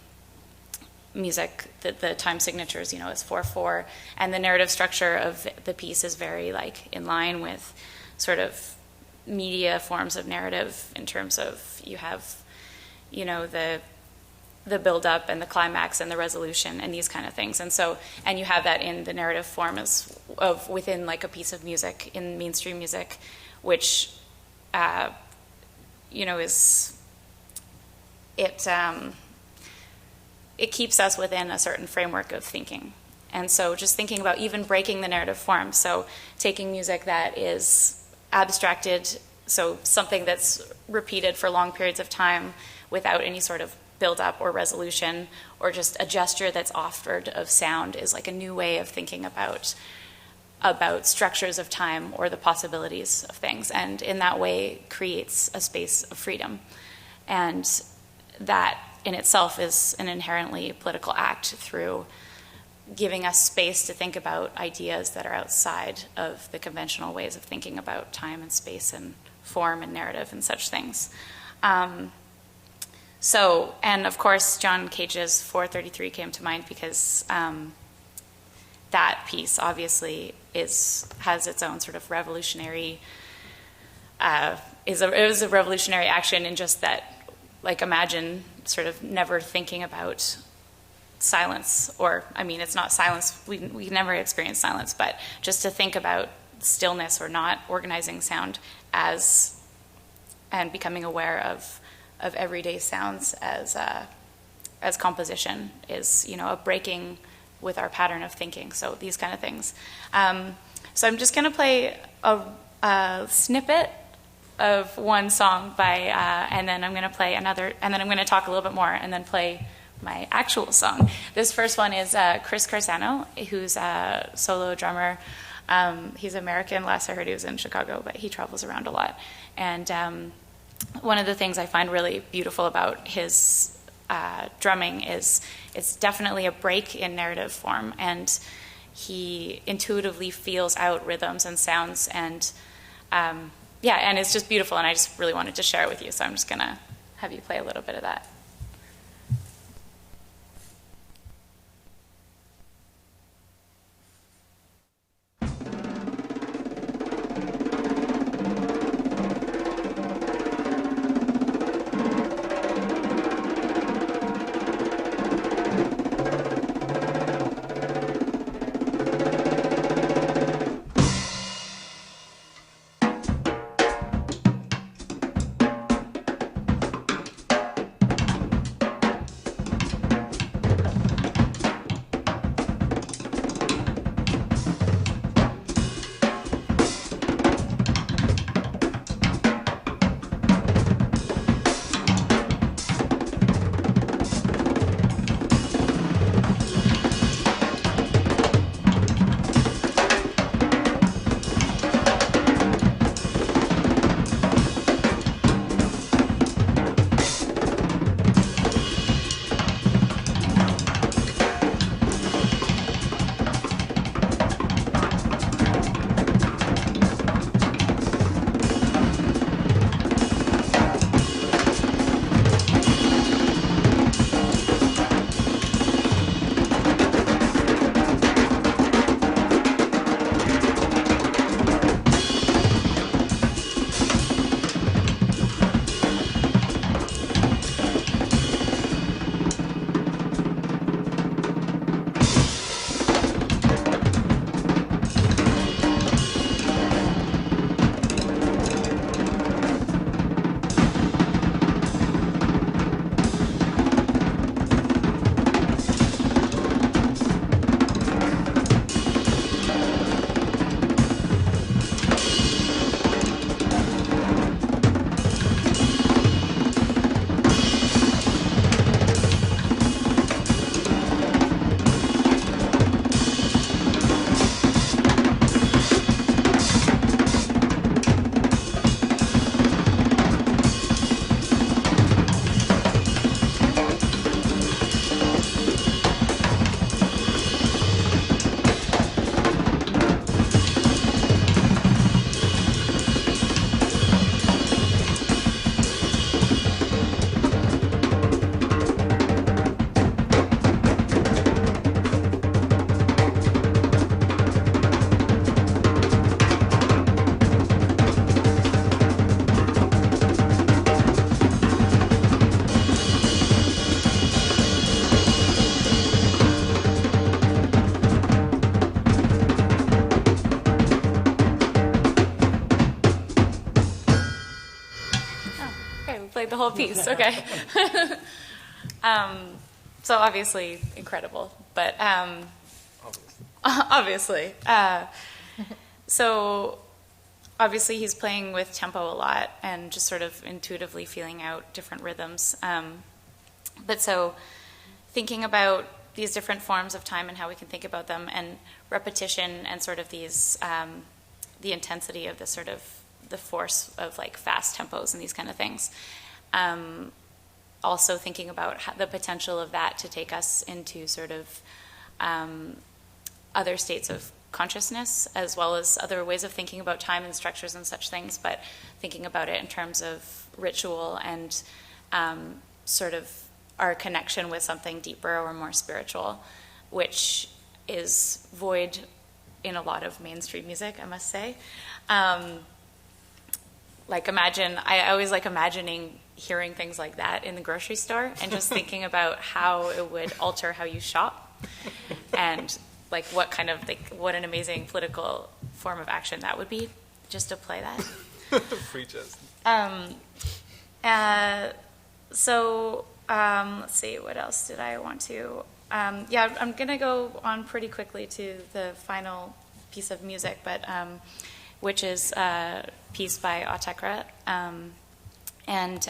music, the time signatures, is 4/4, and the narrative structure of the piece is very like in line with sort of media forms of narrative, in terms of you have, the build up and the climax and the resolution and these kind of things. And so, and you have that in the narrative form of within like a piece of music in mainstream music, which, is it keeps us within a certain framework of thinking. And so just thinking about even breaking the narrative form, so taking music that is abstracted, so something that's repeated for long periods of time without any sort of build-up or resolution, or just a gesture that's offered of sound, is like a new way of thinking about structures of time or the possibilities of things, and in that way creates a space of freedom. And that in itself is an inherently political act, through giving us space to think about ideas that are outside of the conventional ways of thinking about time and space and form and narrative and such things. So, and of course, John Cage's 433 came to mind, because that piece obviously has its own sort of revolutionary, it was a revolutionary action in just that, like, imagine sort of never thinking about silence, or, I mean, it's not silence, we never experience silence, but just to think about stillness or not organizing sound as, and becoming aware of everyday sounds as as composition is, a breaking with our pattern of thinking. So these kind of things. So I'm just going to play a snippet of one song and then I'm going to play another, and then I'm going to talk a little bit more, and then play my actual song. This first one is Chris Carsano, who's a solo drummer. He's American. Last I heard, he was in Chicago, but he travels around a lot. And one of the things I find really beautiful about his drumming is it's definitely a break in narrative form, and he intuitively feels out rhythms and sounds, and and it's just beautiful, and I just really wanted to share it with you, so I'm just going to have you play a little bit of that. Played the whole piece. Okay. So obviously incredible, but obviously. So obviously he's playing with tempo a lot and just sort of intuitively feeling out different rhythms. But so thinking about these different forms of time and how we can think about them, and repetition and sort of these, the intensity of the sort of the force of like fast tempos and these kind of things. Also thinking about the potential of that to take us into sort of other states of consciousness, as well as other ways of thinking about time and structures and such things, but thinking about it in terms of ritual and sort of our connection with something deeper or more spiritual, which is void in a lot of mainstream music, I must say. I always like imagining hearing things like that in the grocery store and just thinking about how it would alter how you shop, and like what an amazing political form of action that would be, just to play that. Free jazz. So Let's see, what else did I want to? Yeah, I'm going to go on pretty quickly to the final piece of music, but which is a piece by Autekra. And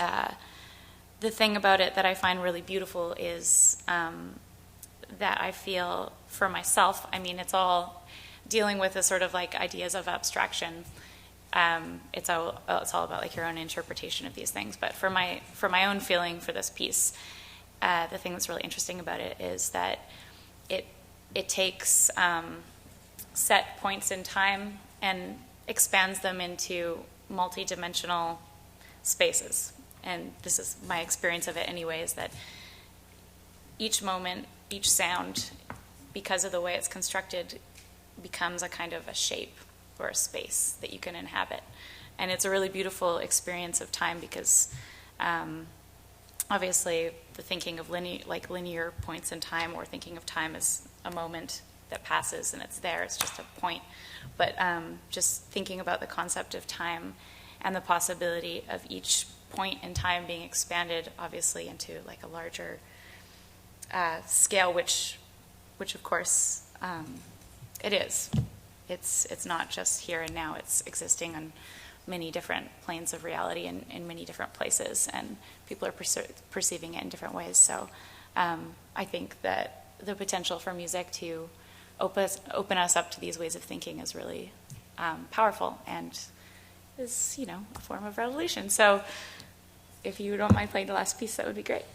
the thing about it that I find really beautiful is that I feel for myself, I mean, it's all dealing with the sort of like ideas of abstraction. It's all about like your own interpretation of these things. But for my own feeling for this piece, the thing that's really interesting about it is that it takes set points in time and expands them into multi-dimensional spaces. And this is my experience of it anyway, is that each moment, each sound, because of the way it's constructed, becomes a kind of a shape or a space that you can inhabit. And it's a really beautiful experience of time because obviously the thinking of linear points in time, or thinking of time as a moment that passes and it's there, it's just a point. But just thinking about the concept of time and the possibility of each point in time being expanded obviously into like a larger scale, which of course it is. It's not just here and now. It's existing on many different planes of reality and in many different places, and people are perceiving it in different ways. So I think that the potential for music to open us up to these ways of thinking is really powerful and is, a form of revolution. So if you don't mind playing the last piece, that would be great.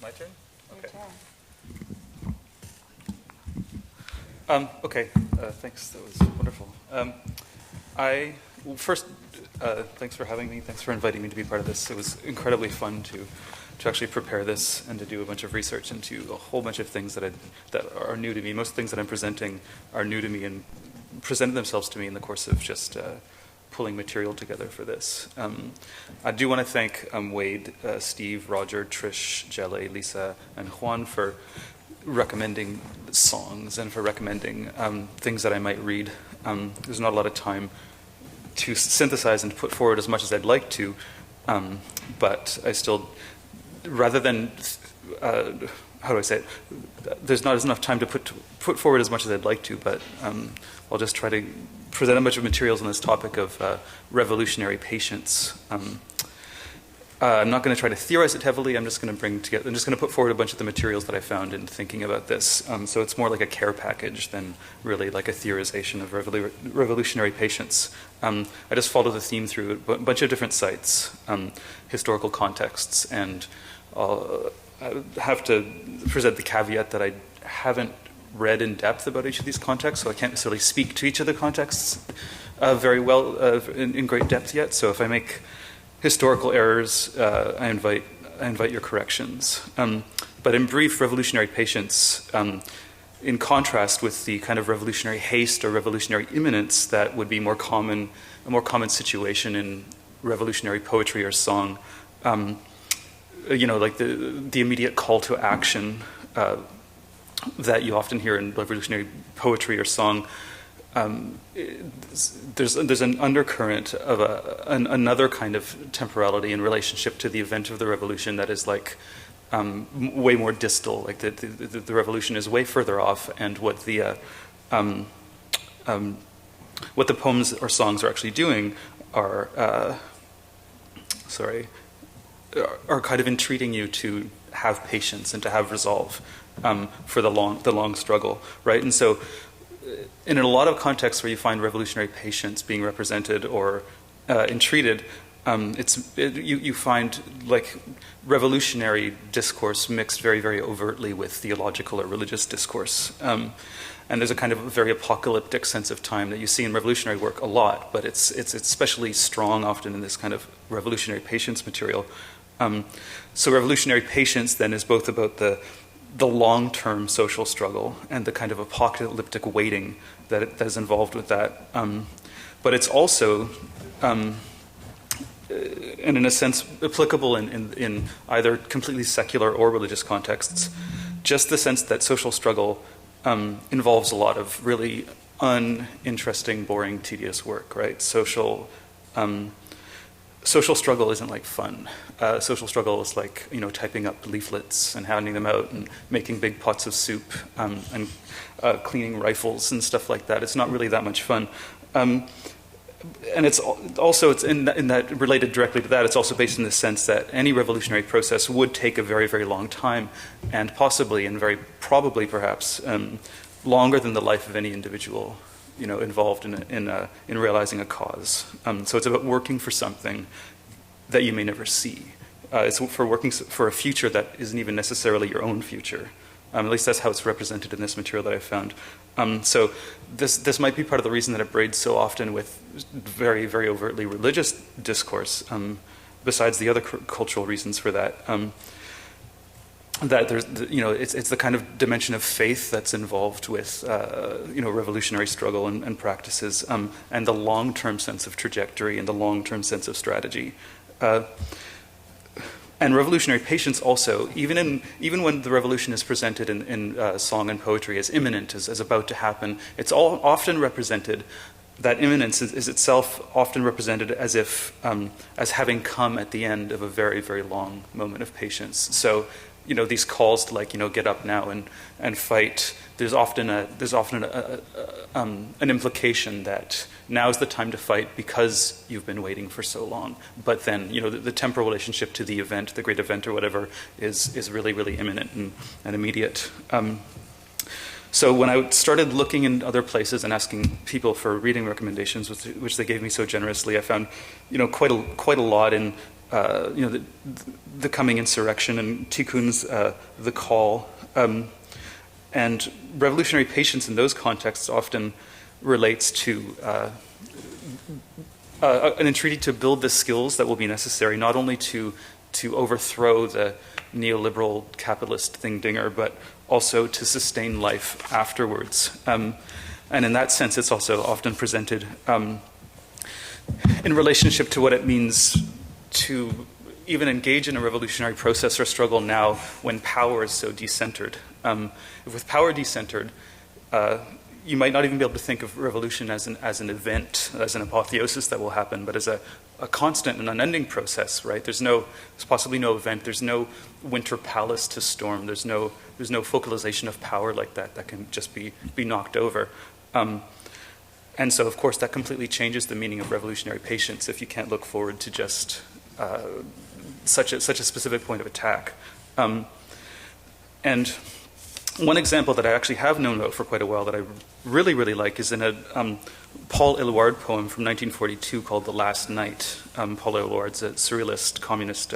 My turn? Okay. Thanks. That was wonderful. First, thanks for having me. Thanks for inviting me to be part of this. It was incredibly fun to actually prepare this and to do a bunch of research into a whole bunch of things that are new to me. Most things that I'm presenting are new to me and presented themselves to me in the course of just pulling material together for this. I do want to thank Wade, Steve, Roger, Trish, Jelle, Lisa, and Juan for recommending songs and for recommending things that I might read. There's not a lot of time to synthesize and put forward as much as I'd like to, but I still, rather than, how do I say it? There's not enough time to put forward as much as I'd like to, but I'll just try to present a bunch of materials on this topic of revolutionary patience. I'm not going to try to theorize it heavily. I'm just going to put forward a bunch of the materials that I found in thinking about this. So it's more like a care package than really like a theorization of revolutionary patience. I just follow the theme through a bunch of different sites, historical contexts, and I have to present the caveat that I haven't read in depth about each of these contexts, so I can't necessarily speak to each of the contexts very well in great depth yet. So if I make historical errors, I invite your corrections. But in brief, revolutionary patience, in contrast with the kind of revolutionary haste or revolutionary imminence that would be a more common situation in revolutionary poetry or song, like the immediate call to action that you often hear in revolutionary poetry or song. There's an undercurrent of another kind of temporality in relationship to the event of the revolution that is like way more distal. Like the revolution is way further off, and what the poems or songs are actually doing are kind of entreating you to have patience and to have resolve for the long struggle, right? And so, in a lot of contexts where you find revolutionary patience being represented or entreated, you find like revolutionary discourse mixed very, very overtly with theological or religious discourse. And there's a kind of very apocalyptic sense of time that you see in revolutionary work a lot, but it's especially strong often in this kind of revolutionary patience material. So revolutionary patience then is both about the long-term social struggle and the kind of apocalyptic waiting that is involved with that. But it's also, and in a sense, applicable in either completely secular or religious contexts, just the sense that social struggle involves a lot of really uninteresting, boring, tedious work, right? Social struggle isn't like fun. Social struggle is like, typing up leaflets and handing them out and making big pots of soup and cleaning rifles and stuff like that. It's not really that much fun. And it's in that related directly to that, it's also based in the sense that any revolutionary process would take a very, very long time, and possibly, and very probably perhaps, longer than the life of any individual involved in realizing a cause. So it's about working for something that you may never see. It's for working for a future that isn't even necessarily your own future. At least that's how it's represented in this material that I found. So this might be part of the reason that it braids so often with very, very overtly religious discourse, besides the other cultural reasons for that. That there's, it's the kind of dimension of faith that's involved with, revolutionary struggle and practices, and the long-term sense of trajectory and the long-term sense of strategy. And revolutionary patience also, even when the revolution is presented in song and poetry as imminent, as about to happen, it's all often represented. That imminence is itself often represented as if as having come at the end of a very, very long moment of patience. So, these calls to get up now and fight. There's often an implication that now's the time to fight because you've been waiting for so long. But then, the temporal relationship to the event, the great event or whatever, is really, really imminent and immediate. So when I started looking in other places and asking people for reading recommendations, which they gave me so generously, I found, quite a lot in the coming insurrection, and Tikkun's The Call. And revolutionary patience in those contexts often relates to an entreaty to build the skills that will be necessary, not only to overthrow the neoliberal capitalist thing-dinger, but also to sustain life afterwards. And in that sense, it's also often presented in relationship to what it means to even engage in a revolutionary process or struggle now when power is so decentered. If with power decentered, you might not even be able to think of revolution as an event, as an apotheosis that will happen, but as a constant and unending process, right? There's possibly no event, there's no winter palace to storm, there's no focalization of power like that can just be knocked over. And so, of course, that completely changes the meaning of revolutionary patience if you can't look forward to just such a specific point of attack. And one example that I actually have known about for quite a while that I really, really like is in a Paul Éluard poem from 1942 called The Last Night. Paul Éluard's a surrealist, communist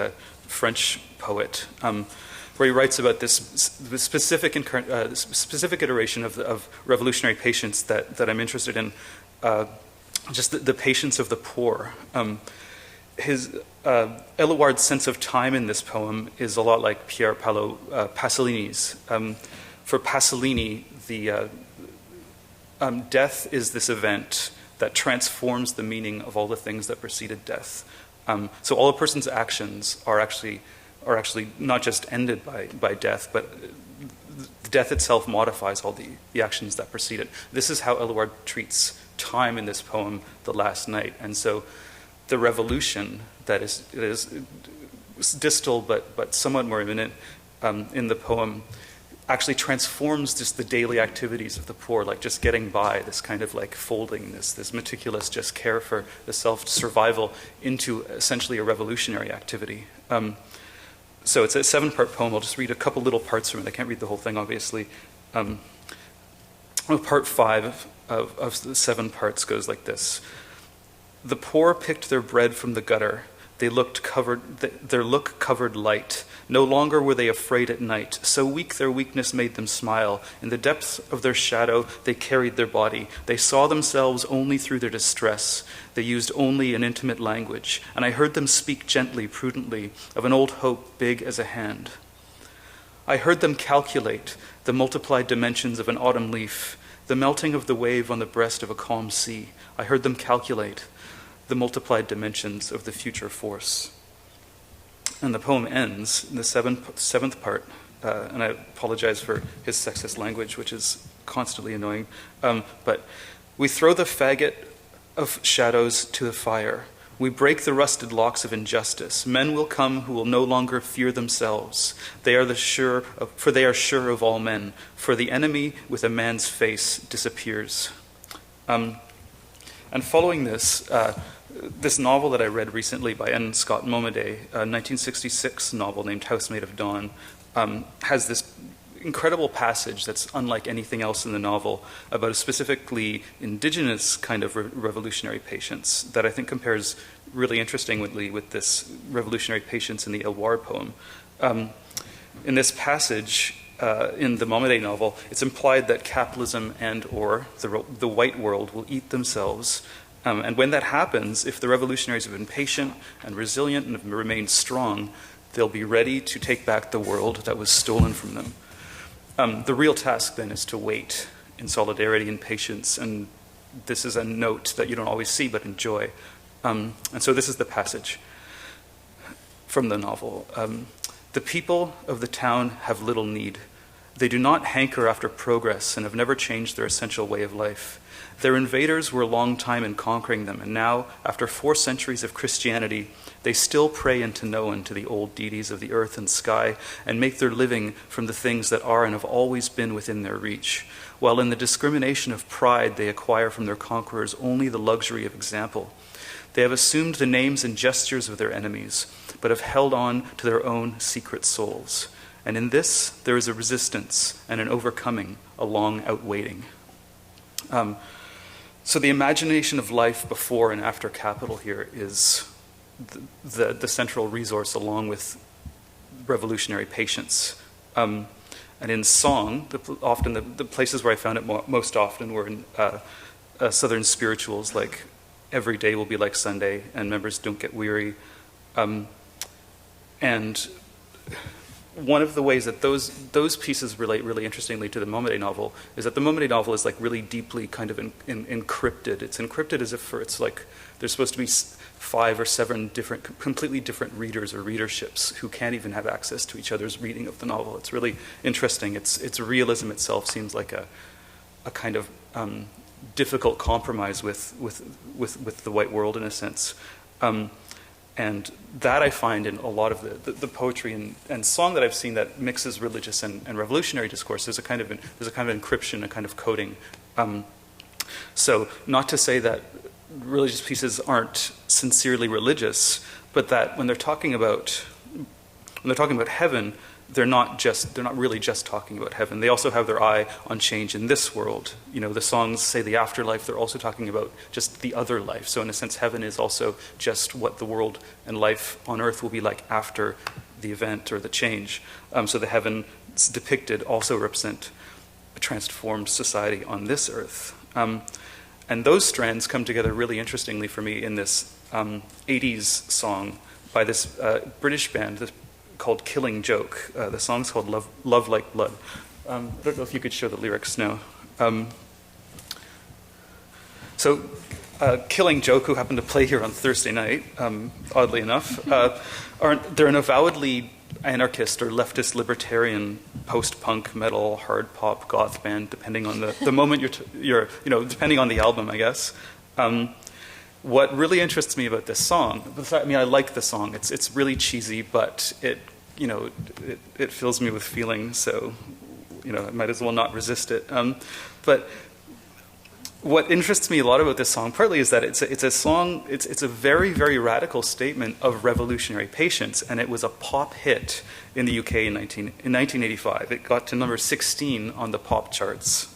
French poet, where he writes about this specific iteration of revolutionary patience that I'm interested in, just the patience of the poor. Éluard's sense of time in this poem is a lot like Pier Paolo Pasolini's. For Pasolini, the death is this event that transforms the meaning of all the things that preceded death. So all a person's actions are actually not just ended by death, but death itself modifies all the actions that precede it. This is how Éluard treats time in this poem, The Last Night. And so the revolution that is distal but somewhat more imminent in the poem actually transforms just the daily activities of the poor, like just getting by, this kind of like folding, this meticulous just care for the self-survival into essentially a revolutionary activity. So it's a 7-part poem. I'll just read a couple little parts from it. I can't read the whole thing, obviously. Part 5 of the 7 parts goes like this. The poor picked their bread from the gutter. Their look covered light. No longer were they afraid at night. So weak their weakness made them smile. In the depths of their shadow, they carried their body. They saw themselves only through their distress. They used only an intimate language. And I heard them speak gently, prudently, of an old hope big as a hand. I heard them calculate the multiplied dimensions of an autumn leaf, the melting of the wave on the breast of a calm sea. I heard them calculate the multiplied dimensions of the future force. And the poem ends in the seventh part, and I apologize for his sexist language, which is constantly annoying, but we throw the faggot of shadows to the fire. We break the rusted locks of injustice. Men will come who will no longer fear themselves. They are sure of all men. For the enemy with a man's face disappears. And following this, this novel that I read recently by N. Scott Momaday, a 1966 novel named Housemaid of Dawn, has this incredible passage that's unlike anything else in the novel about a specifically indigenous kind of revolutionary patience that I think compares really interestingly with this revolutionary patience in the Éluard poem. In this passage, in the Momaday novel, it's implied that capitalism and or the white world will eat themselves. And when that happens, if the revolutionaries have been patient and resilient and have remained strong, they'll be ready to take back the world that was stolen from them. The real task then is to wait in solidarity and patience, and this is a note that you don't always see but enjoy. And so this is the passage from the novel. The people of the town have little need. They do not hanker after progress and have never changed their essential way of life. Their invaders were a long time in conquering them, and now, after 4 centuries of Christianity, they still pray into Noah, to the old deities of the earth and sky, and make their living from the things that are and have always been within their reach, while in the discrimination of pride they acquire from their conquerors only the luxury of example. They have assumed the names and gestures of their enemies, but have held on to their own secret souls. And in this, there is a resistance and an overcoming, a long outwaiting. So the imagination of life before and after capital here is the central resource along with revolutionary patience. And in song, often the places where I found it most often were in Southern spirituals like Every Day Will Be Like Sunday and Members Don't Get Weary. And one of the ways that those pieces relate really interestingly to the Momaday novel is that the Momaday novel is like really deeply kind of encrypted. It's encrypted as if it's like there's supposed to be 5 or 7 different, completely different readers or readerships who can't even have access to each other's reading of the novel. It's really interesting. Its realism itself seems like a kind of difficult compromise with the white world in a sense. And that I find in a lot of the poetry and song that I've seen that mixes religious and revolutionary discourse. There's a kind of encryption, a kind of coding. So not to say that religious pieces aren't sincerely religious, but that when they're talking about heaven, they're not really just talking about heaven. They also have their eye on change in this world. You know, the songs say the afterlife, they're also talking about just the other life. So in a sense, heaven is also just what the world and life on earth will be like after the event or the change. So the heavens depicted also represent a transformed society on this earth. And those strands come together really interestingly for me in this 80s song by this British band, called Killing Joke. The song's called Love Like Blood. I don't know if you could show the lyrics now. So Killing Joke, who happened to play here on Thursday night, oddly enough, they're an avowedly anarchist or leftist libertarian post-punk, metal, hard pop, goth band, depending on the moment you're depending on the album, I guess. What really interests me about this song, I mean, I like the song. It's really cheesy, but it fills me with feeling. So, I might as well not resist it. But what interests me a lot about this song, partly, is that it's a song. It's a very, very radical statement of revolutionary patience, and it was a pop hit in the UK in 1985. It got to number 16 on the pop charts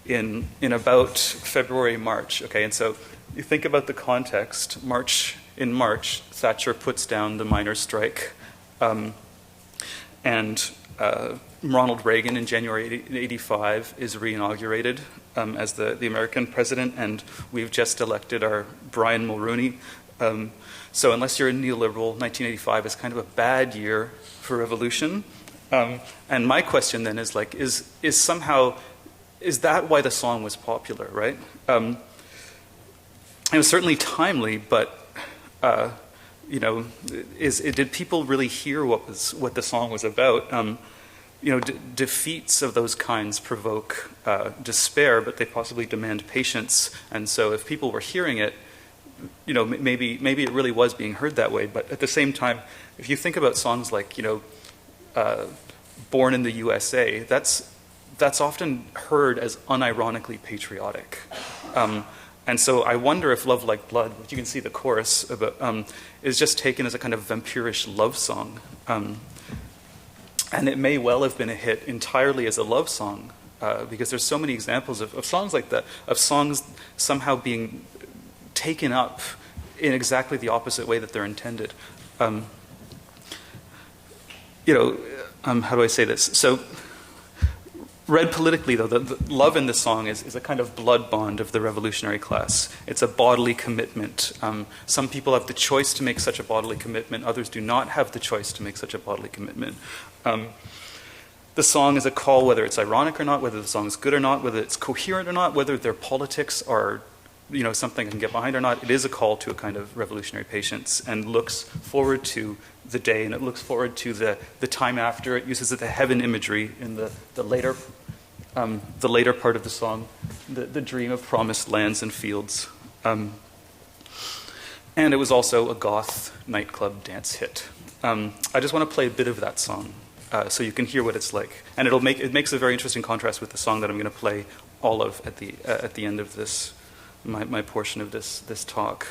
in about February, March. Okay, and so. You think about the context. In March, Thatcher puts down the miners' strike, and Ronald Reagan in January 1985 is re-inaugurated as the American president, and we've just elected our Brian Mulroney. So unless you're a neoliberal, 1985 is kind of a bad year for revolution. And my question then is like, is that why the song was popular, right? It was certainly timely, but did people really hear what the song was about? Defeats of those kinds provoke despair, but they possibly demand patience. And so, if people were hearing it, maybe it really was being heard that way. But at the same time, if you think about songs like "Born in the USA," that's often heard as unironically patriotic. And so I wonder if Love Like Blood, which you can see the chorus about, is just taken as a kind of vampirish love song. And it may well have been a hit entirely as a love song, because there's so many examples of songs like that, of songs somehow being taken up in exactly the opposite way that they're intended. How do I say this? So, read politically, though, the love in the song is a kind of blood bond of the revolutionary class. It's a bodily commitment. Some people have the choice to make such a bodily commitment. Others do not have the choice to make such a bodily commitment. The song is a call, whether it's ironic or not, whether the song is good or not, whether it's coherent or not, whether their politics are something I can get behind or not. It is a call to a kind of revolutionary patience and looks forward to the day, and it looks forward to the time after. It uses the heaven imagery in the later part of the song, the dream of promised lands and fields. And it was also a goth nightclub dance hit. I just want to play a bit of that song so you can hear what it's like. And it makes a very interesting contrast with the song that I'm going to play all of at the end of this, my portion of this talk.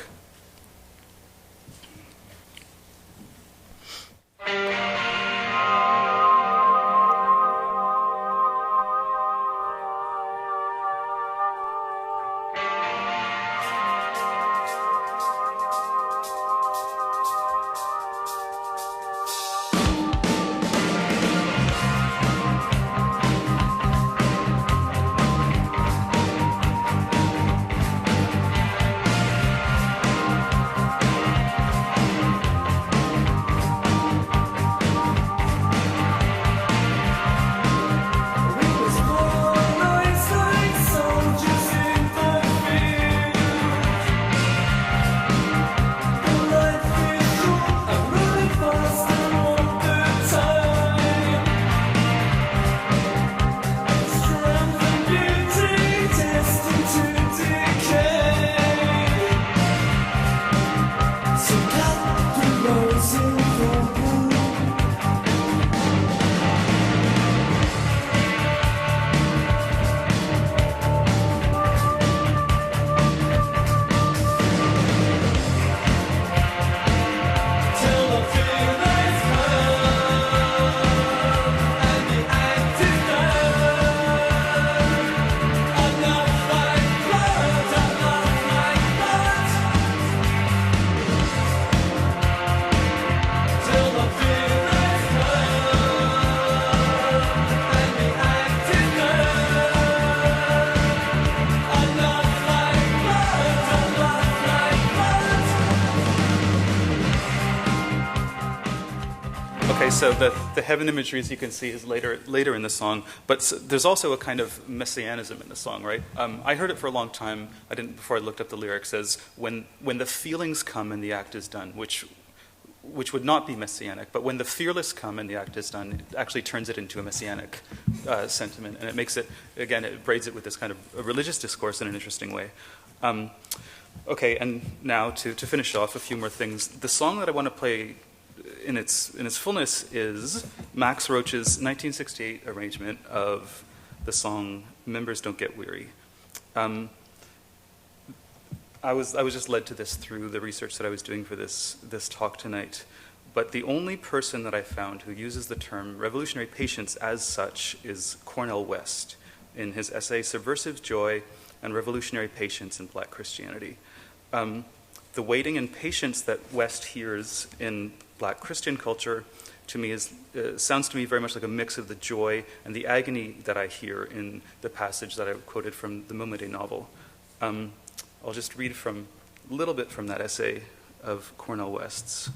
So the heaven imagery, as you can see, is later in the song. But there's also a kind of messianism in the song, right? I heard it for a long time. I didn't before I looked up the lyrics. As when the feelings come and the act is done, which would not be messianic. But when the fearless come and the act is done, it actually turns it into a messianic sentiment, and it makes it again. It braids it with this kind of a religious discourse in an interesting way. Okay, and now to finish off, a few more things. The song that I want to play in its fullness is Max Roach's 1968 arrangement of the song "Members Don't Get Weary." I was just led to this through the research that I was doing for this talk tonight. But the only person that I found who uses the term revolutionary patience as such is Cornel West in his essay "Subversive Joy and Revolutionary Patience in Black Christianity." The waiting and patience that West hears in Black Christian culture, to me, sounds to me very much like a mix of the joy and the agony that I hear in the passage that I quoted from the Momaday novel. I'll just read a little bit from that essay of Cornel West's.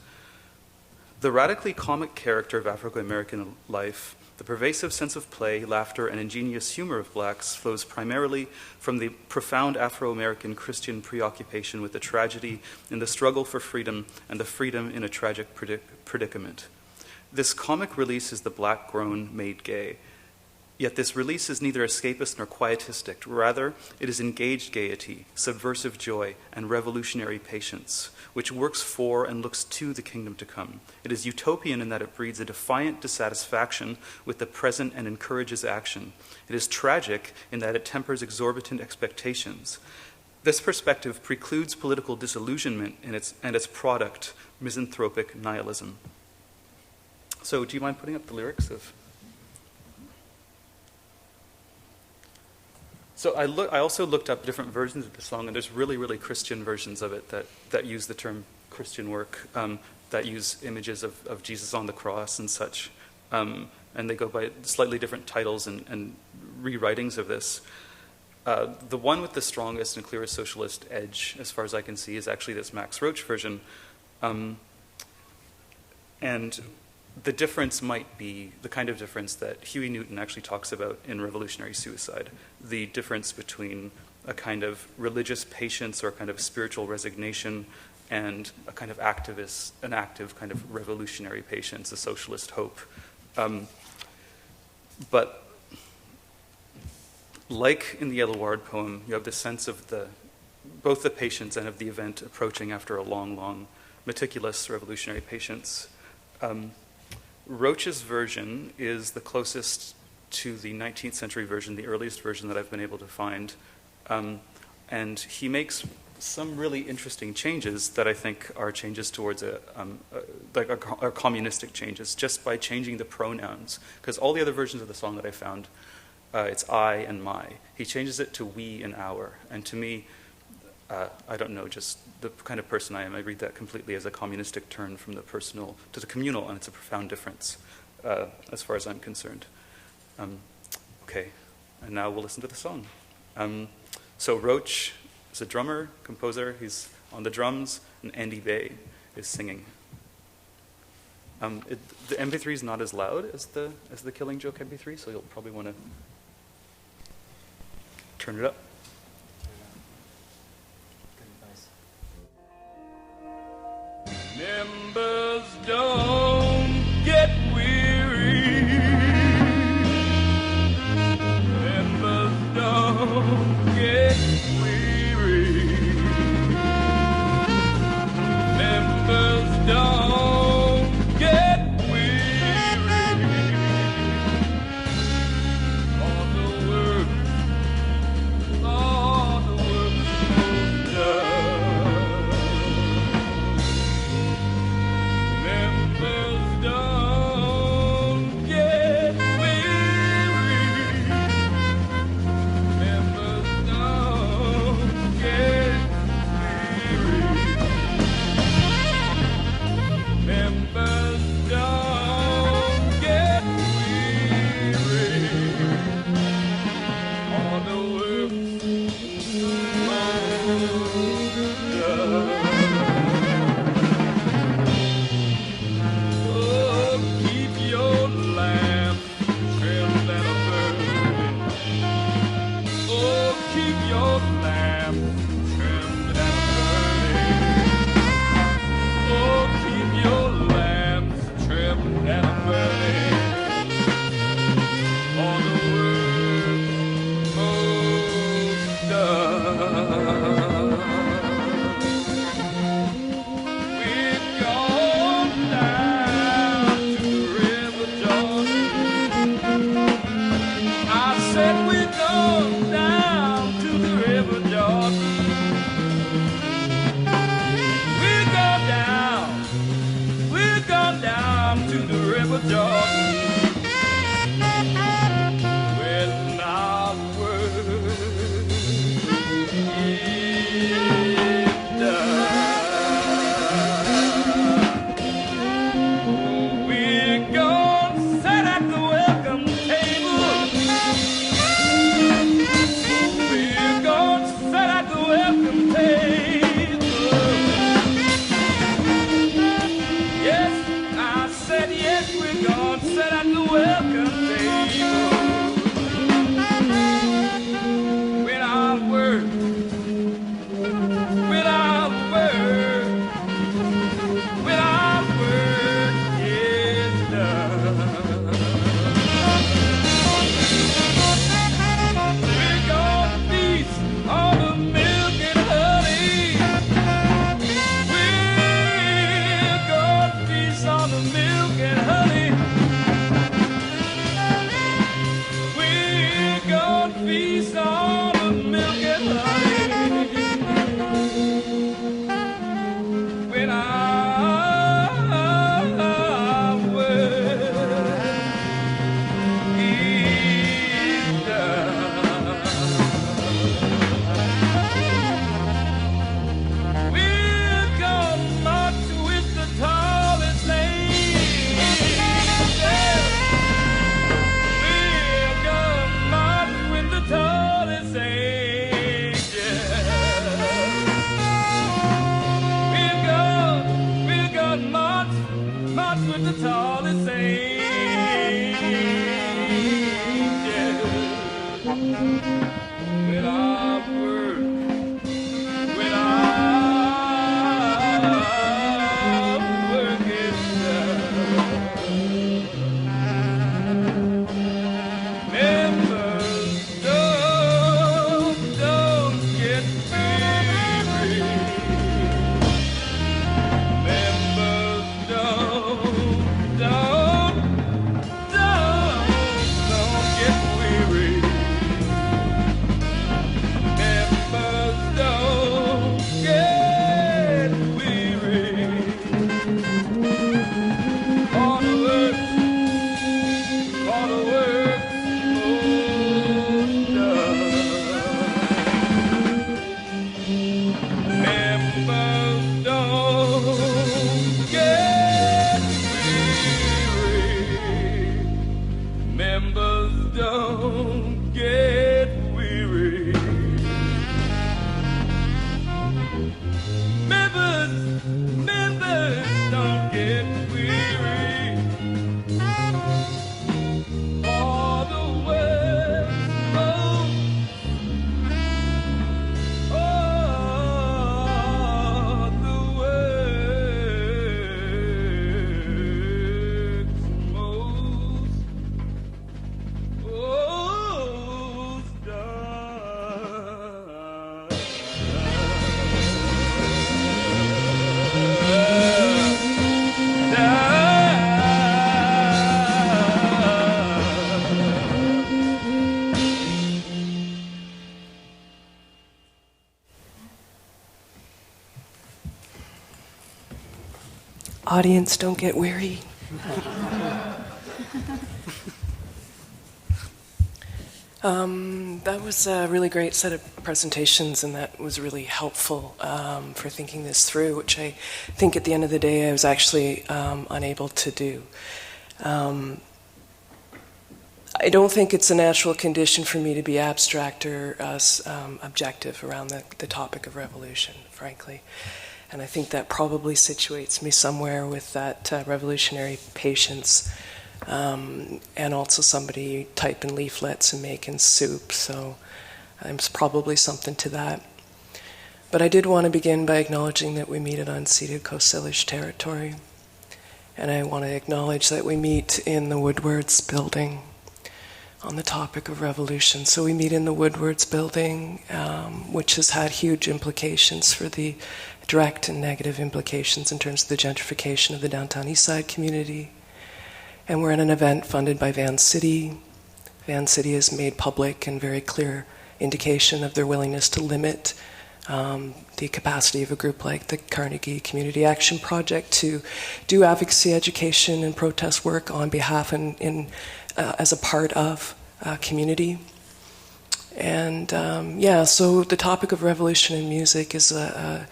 The radically comic character of African-American life, the pervasive sense of play, laughter, and ingenious humor of blacks flows primarily from the profound Afro-American Christian preoccupation with the tragedy in the struggle for freedom and the freedom in a tragic predicament. This comic release is the black grown made gay. Yet this release is neither escapist nor quietistic. Rather, it is engaged gaiety, subversive joy, and revolutionary patience, which works for and looks to the kingdom to come. It is utopian in that it breeds a defiant dissatisfaction with the present and encourages action. It is tragic in that it tempers exorbitant expectations. This perspective precludes political disillusionment and its product, misanthropic nihilism. So, do you mind putting up the lyrics of... So I also looked up different versions of the song, and there's really, really Christian versions of it that use the term Christian work, that use images of Jesus on the cross and such, and they go by slightly different titles and rewritings of this. The one with the strongest and clearest socialist edge, as far as I can see, is actually this Max Roach version, and the difference might be the kind of difference that Huey Newton actually talks about in Revolutionary Suicide, the difference between a kind of religious patience or a kind of spiritual resignation and a kind of an active kind of revolutionary patience, a socialist hope. But like in the Éluard poem, you have the sense of both the patience and of the event approaching after a long, long, meticulous revolutionary patience. Roach's version is the closest to the 19th century version, the earliest version that I've been able to find. And he makes some really interesting changes that I think are changes towards are communistic changes, just by changing the pronouns. Because all the other versions of the song that I found, it's I and my. He changes it to we and our. And to me, I don't know, just the kind of person I am, I read that completely as a communistic turn from the personal to the communal, and it's a profound difference as far as I'm concerned. Okay, and now we'll listen to the song. So Roach is a drummer, composer, he's on the drums, and Andy Bay is singing. The MP3 is not as loud as the Killing Joke MP3, so you'll probably want to turn it up. Members don't get weary. Members don't get weary. Members don't get weary. All the work is done. lamps trimmed and burning. Oh, keep your lamps trimmed and burning. For the work's most done. We've gone down to the river Jordan. I said we're going down to the river Jordan. We're gone down to the river Jordan. When our work is done, we're gonna sit at the welcome table. We're gonna sit at the welcome table. Yes, I said yes, we're gonna sit at the welcome table. When our work, when our work, when our work is done. We're gonna feast on the milk and honey. We're gonna feast on the milk and honey. We're gonna feast on the milk and honey. When our work is done. We're gonna march with the tallest angels. We're gonna march with the tallest angels. We're gonna march with the tallest angels. With our work, with our work is done. Members, don't get weary. Members, don't get weary. Members, don't get weary. For the work most done. Members, don't get weary. Members, don't get weary. Members, don't get weary. For the work's most, oh, the work's most Audience, don't get weary. That was a really great set of presentations, and that was really helpful for thinking this through, which I think at the end of the day I was actually unable to do. I don't think it's a natural condition for me to be abstract or objective around the topic of revolution, frankly. And I think that probably situates me somewhere with that revolutionary patience, and also somebody typing leaflets and making soup. So There's probably something to that. But I did want to begin by acknowledging that we meet in unceded Coast Salish territory. And I want to acknowledge that we meet in the Woodwards building on the topic of revolution. So we meet in the Woodwards building, which has had huge implications for the direct and negative implications in terms of the gentrification of the downtown Eastside community. And we're at an event funded by Van City. Van City has made public and very clear indication of their willingness to limit the capacity of a group like the Carnegie Community Action Project to do advocacy, education, and protest work on behalf and as a part of community. And so the topic of revolution in music is a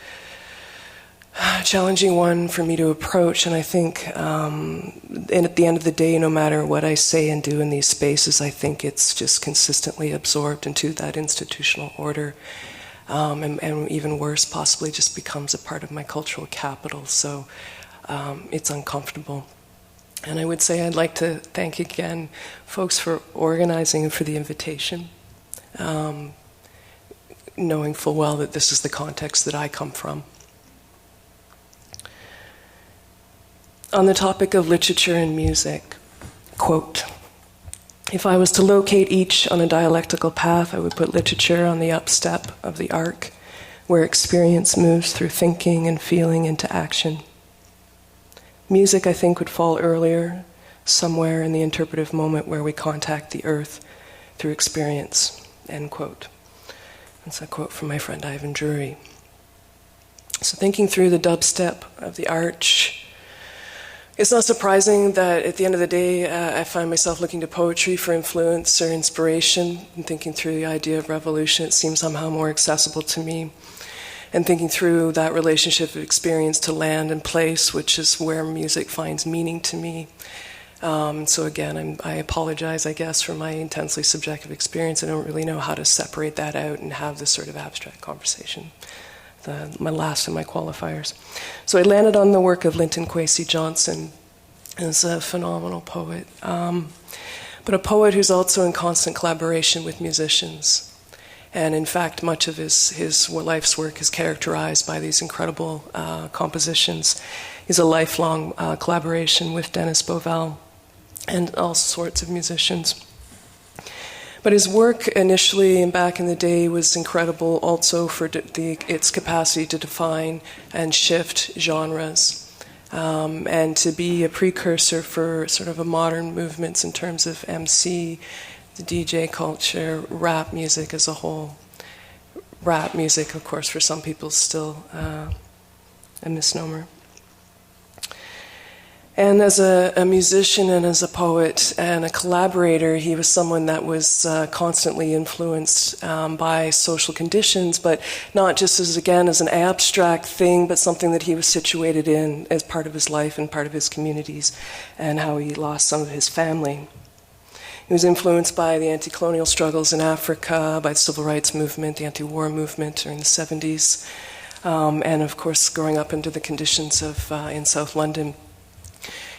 challenging one for me to approach, and I think and at the end of the day, no matter what I say and do in these spaces, I think it's just consistently absorbed into that institutional order. And even worse, possibly just becomes a part of my cultural capital. So it's uncomfortable. And I would say I'd like to thank again folks for organizing and for the invitation, knowing full well that this is the context that I come from. On the topic of literature and music, quote, "If I was to locate each on a dialectical path, I would put literature on the upstep of the arc, where experience moves through thinking and feeling into action. Music, I think, would fall earlier, somewhere in the interpretive moment where we contact the earth through experience," end quote. That's a quote from my friend Ivan Drury. So thinking through the dubstep of the arch, it's not surprising that at the end of the day, I find myself looking to poetry for influence or inspiration, and thinking through the idea of revolution. It seems somehow more accessible to me. And thinking through that relationship of experience to land and place, which is where music finds meaning to me. So again, I apologize, I guess, for my intensely subjective experience. I don't really know how to separate that out and have this sort of abstract conversation. My last of my qualifiers. So I landed on the work of Linton Kwesi Johnson as a phenomenal poet, but a poet who's also in constant collaboration with musicians. And in fact, much of his life's work is characterized by these incredible compositions. He's a lifelong collaboration with Dennis Bovell and all sorts of musicians. But his work initially and back in the day was incredible also for its capacity to define and shift genres, and to be a precursor for sort of a modern movements in terms of MC, the DJ culture, rap music as a whole. Rap music, of course, for some people is still a misnomer. And as a musician and as a poet and a collaborator, he was someone that was constantly influenced by social conditions, but not just as an abstract thing, but something that he was situated in as part of his life and part of his communities, and how he lost some of his family. He was influenced by the anti-colonial struggles in Africa, by the civil rights movement, the anti-war movement during the 70s, and of course growing up under the conditions of in South London.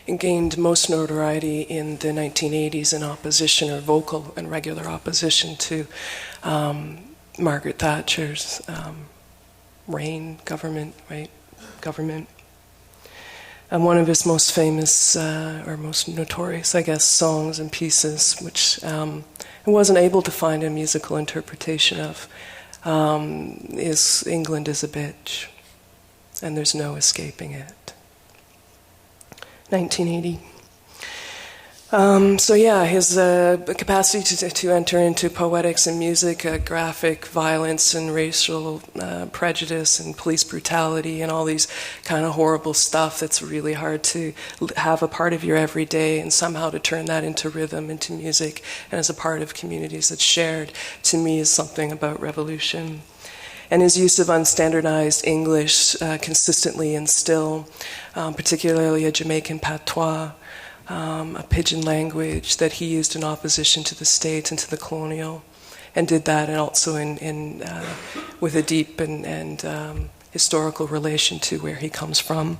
It gained most notoriety in the 1980s in opposition, or vocal and regular opposition, to Margaret Thatcher's reign, government. And one of his most famous, or most notorious, I guess, songs and pieces, which I wasn't able to find a musical interpretation of, is "England is a Bitch," and there's no escaping it. 1980. His capacity to enter into poetics and music, graphic violence and racial prejudice and police brutality and all these kind of horrible stuff that's really hard to have a part of your everyday, and somehow to turn that into rhythm, into music, and as a part of communities that's shared, to me is something about revolution. And his use of unstandardized English consistently and still, particularly a Jamaican patois, a pidgin language that he used in opposition to the state and to the colonial, and did that, and also with a deep and historical relation to where he comes from.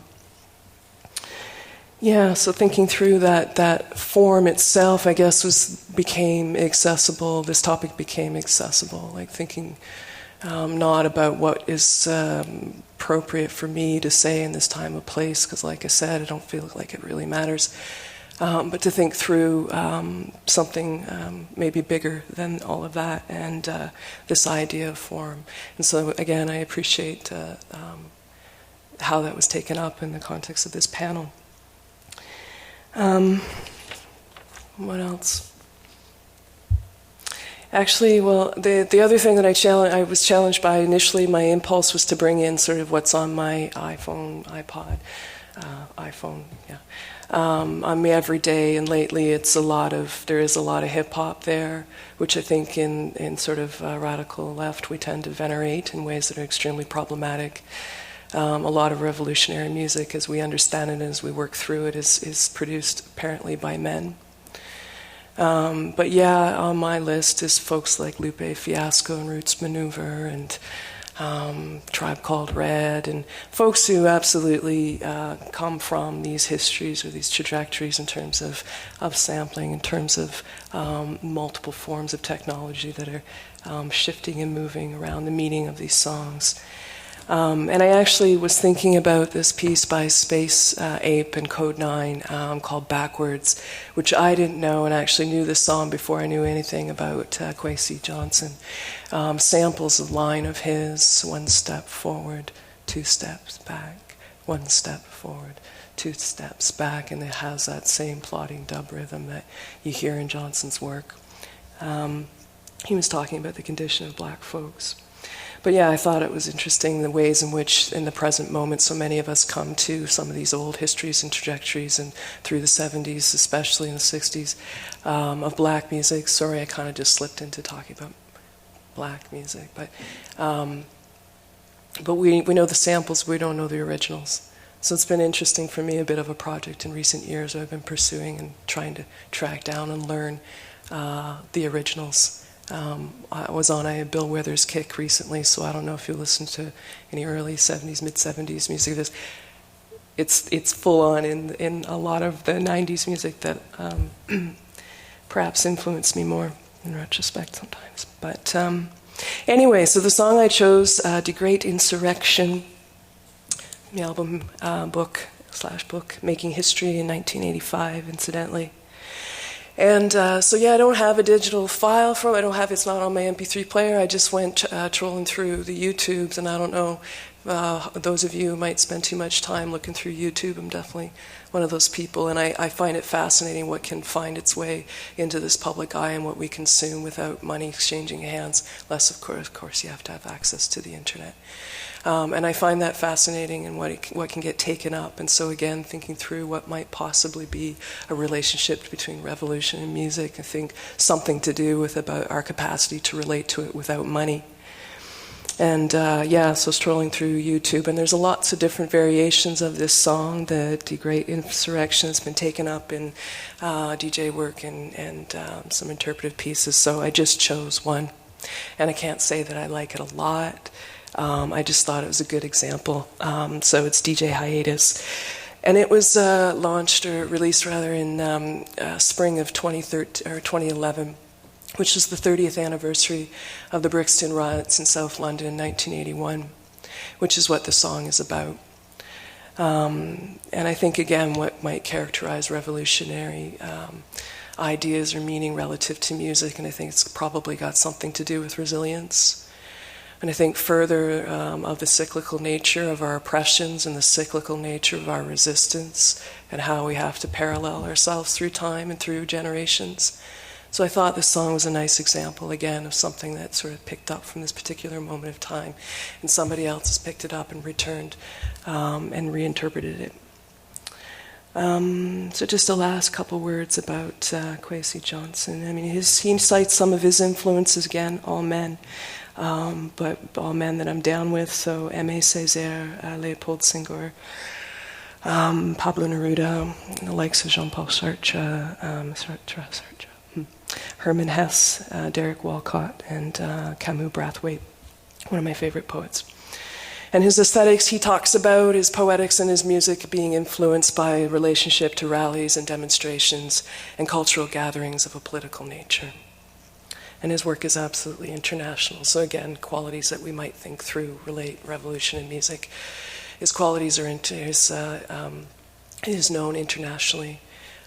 Yeah, so thinking through that form itself, I guess, became accessible. This topic became accessible, like thinking not about what is appropriate for me to say in this time of place, because like I said, I don't feel like it really matters. But to think through something maybe bigger than all of that, and this idea of form. And so again, I appreciate how that was taken up in the context of this panel. What else? Actually, well, the other thing that I was challenged by initially, my impulse was to bring in sort of what's on my iPhone, yeah, on me every day. And lately, there is a lot of hip hop there, which I think in sort of radical left we tend to venerate in ways that are extremely problematic. A lot of revolutionary music, as we understand it and as we work through it, is produced apparently by men. But yeah, on my list is folks like Lupe Fiasco and Roots Maneuver and Tribe Called Red, and folks who absolutely come from these histories or these trajectories in terms of sampling, in terms of multiple forms of technology that are shifting and moving around the meaning of these songs. And I actually was thinking about this piece by Space Ape and Code 9 called Backwards, which I didn't know, and I actually knew this song before I knew anything about Kwesi Johnson. Samples a line of his, 1 step forward, 2 steps back, 1 step forward, 2 steps back, and it has that same plodding dub rhythm that you hear in Johnson's work. He was talking about the condition of black folks. But yeah, I thought it was interesting the ways in which, in the present moment, so many of us come to some of these old histories and trajectories, and through the 70s, especially in the 60s, of black music. Sorry, I kind of just slipped into talking about black music, but we know the samples, we don't know the originals. So it's been interesting for me, a bit of a project in recent years I've been pursuing and trying to track down and learn the originals. I was on a Bill Withers kick recently, so I don't know if you listened to any early 70s, mid-70s music. It's full on in a lot of the 90s music that perhaps influenced me more in retrospect sometimes. But anyway, so the song I chose, De Great Insurrection, the album book, Making History in 1985, incidentally. And so yeah, I don't have a digital file from it. It's not on my MP3 player. I just went trolling through the YouTubes, and I don't know, those of you who might spend too much time looking through YouTube, I'm definitely one of those people, and I find it fascinating what can find its way into this public eye and what we consume without money exchanging hands, unless of course you have to have access to the internet. And I find that fascinating and what can get taken up. And so again, thinking through what might possibly be a relationship between revolution and music, I think something to do with about our capacity to relate to it without money. And yeah, so strolling through YouTube, and there's lots of different variations of this song. The Great Insurrection has been taken up in DJ work and some interpretive pieces, so I just chose one. And I can't say that I like it a lot. I just thought it was a good example. So it's DJ Hiatus. And it was released in spring of 2011, which is the 30th anniversary of the Brixton riots in South London in 1981, which is what the song is about. And I think, again, what might characterize revolutionary ideas or meaning relative to music, and I think it's probably got something to do with resilience. And I think further of the cyclical nature of our oppressions and the cyclical nature of our resistance, and how we have to parallel ourselves through time and through generations. So I thought this song was a nice example, again, of something that sort of picked up from this particular moment of time, and somebody else has picked it up and returned and reinterpreted it. So just the last couple words about Kwesi Johnson. I mean, he cites some of his influences, again, all men, but all men that I'm down with, so Aimé Césaire, Leopold Senghor, Pablo Neruda, the likes of Jean-Paul Sartre, Hermann Hesse, Derek Walcott, and Camus Brathwaite, one of my favorite poets. And his aesthetics, he talks about his poetics and his music being influenced by a relationship to rallies and demonstrations and cultural gatherings of a political nature. And his work is absolutely international. So again, qualities that we might think through relate revolution in music. His qualities are is known internationally,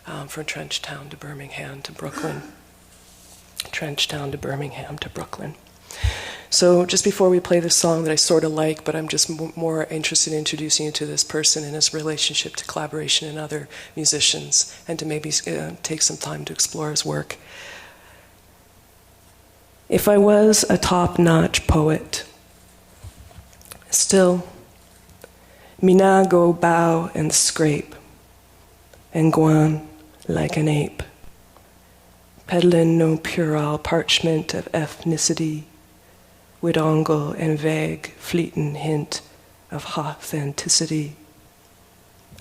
from Trenchtown to Birmingham to Brooklyn. Trenchtown to Birmingham to Brooklyn. So just before we play this song that I sort of like, but I'm just more interested in introducing you to this person and his relationship to collaboration and other musicians, and to maybe take some time to explore his work. If I was a top-notch poet, still, me nah go bow and scrape and guan like an ape, peddling no puerile parchment of ethnicity, with ongle and vague, fleeting hint of authenticity,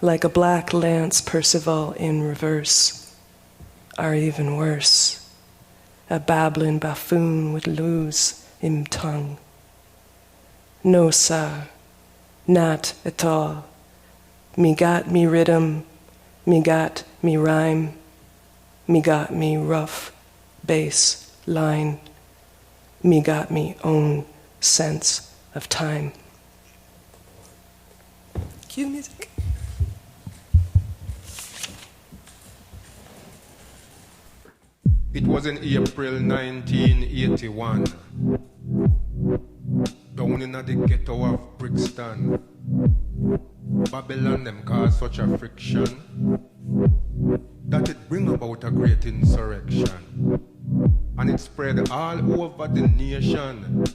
like a black lance Percival in reverse, or even worse, a babbling buffoon with loose im tongue. No, sir, not at all. Me got me rhythm, me got me rhyme, me got me rough bass line, me got me own sense of time. Cue music. It was in April 1981, down in the ghetto of Brixton. Babylon them cause such a friction that it bring about a great insurrection, and it spread all over the nation.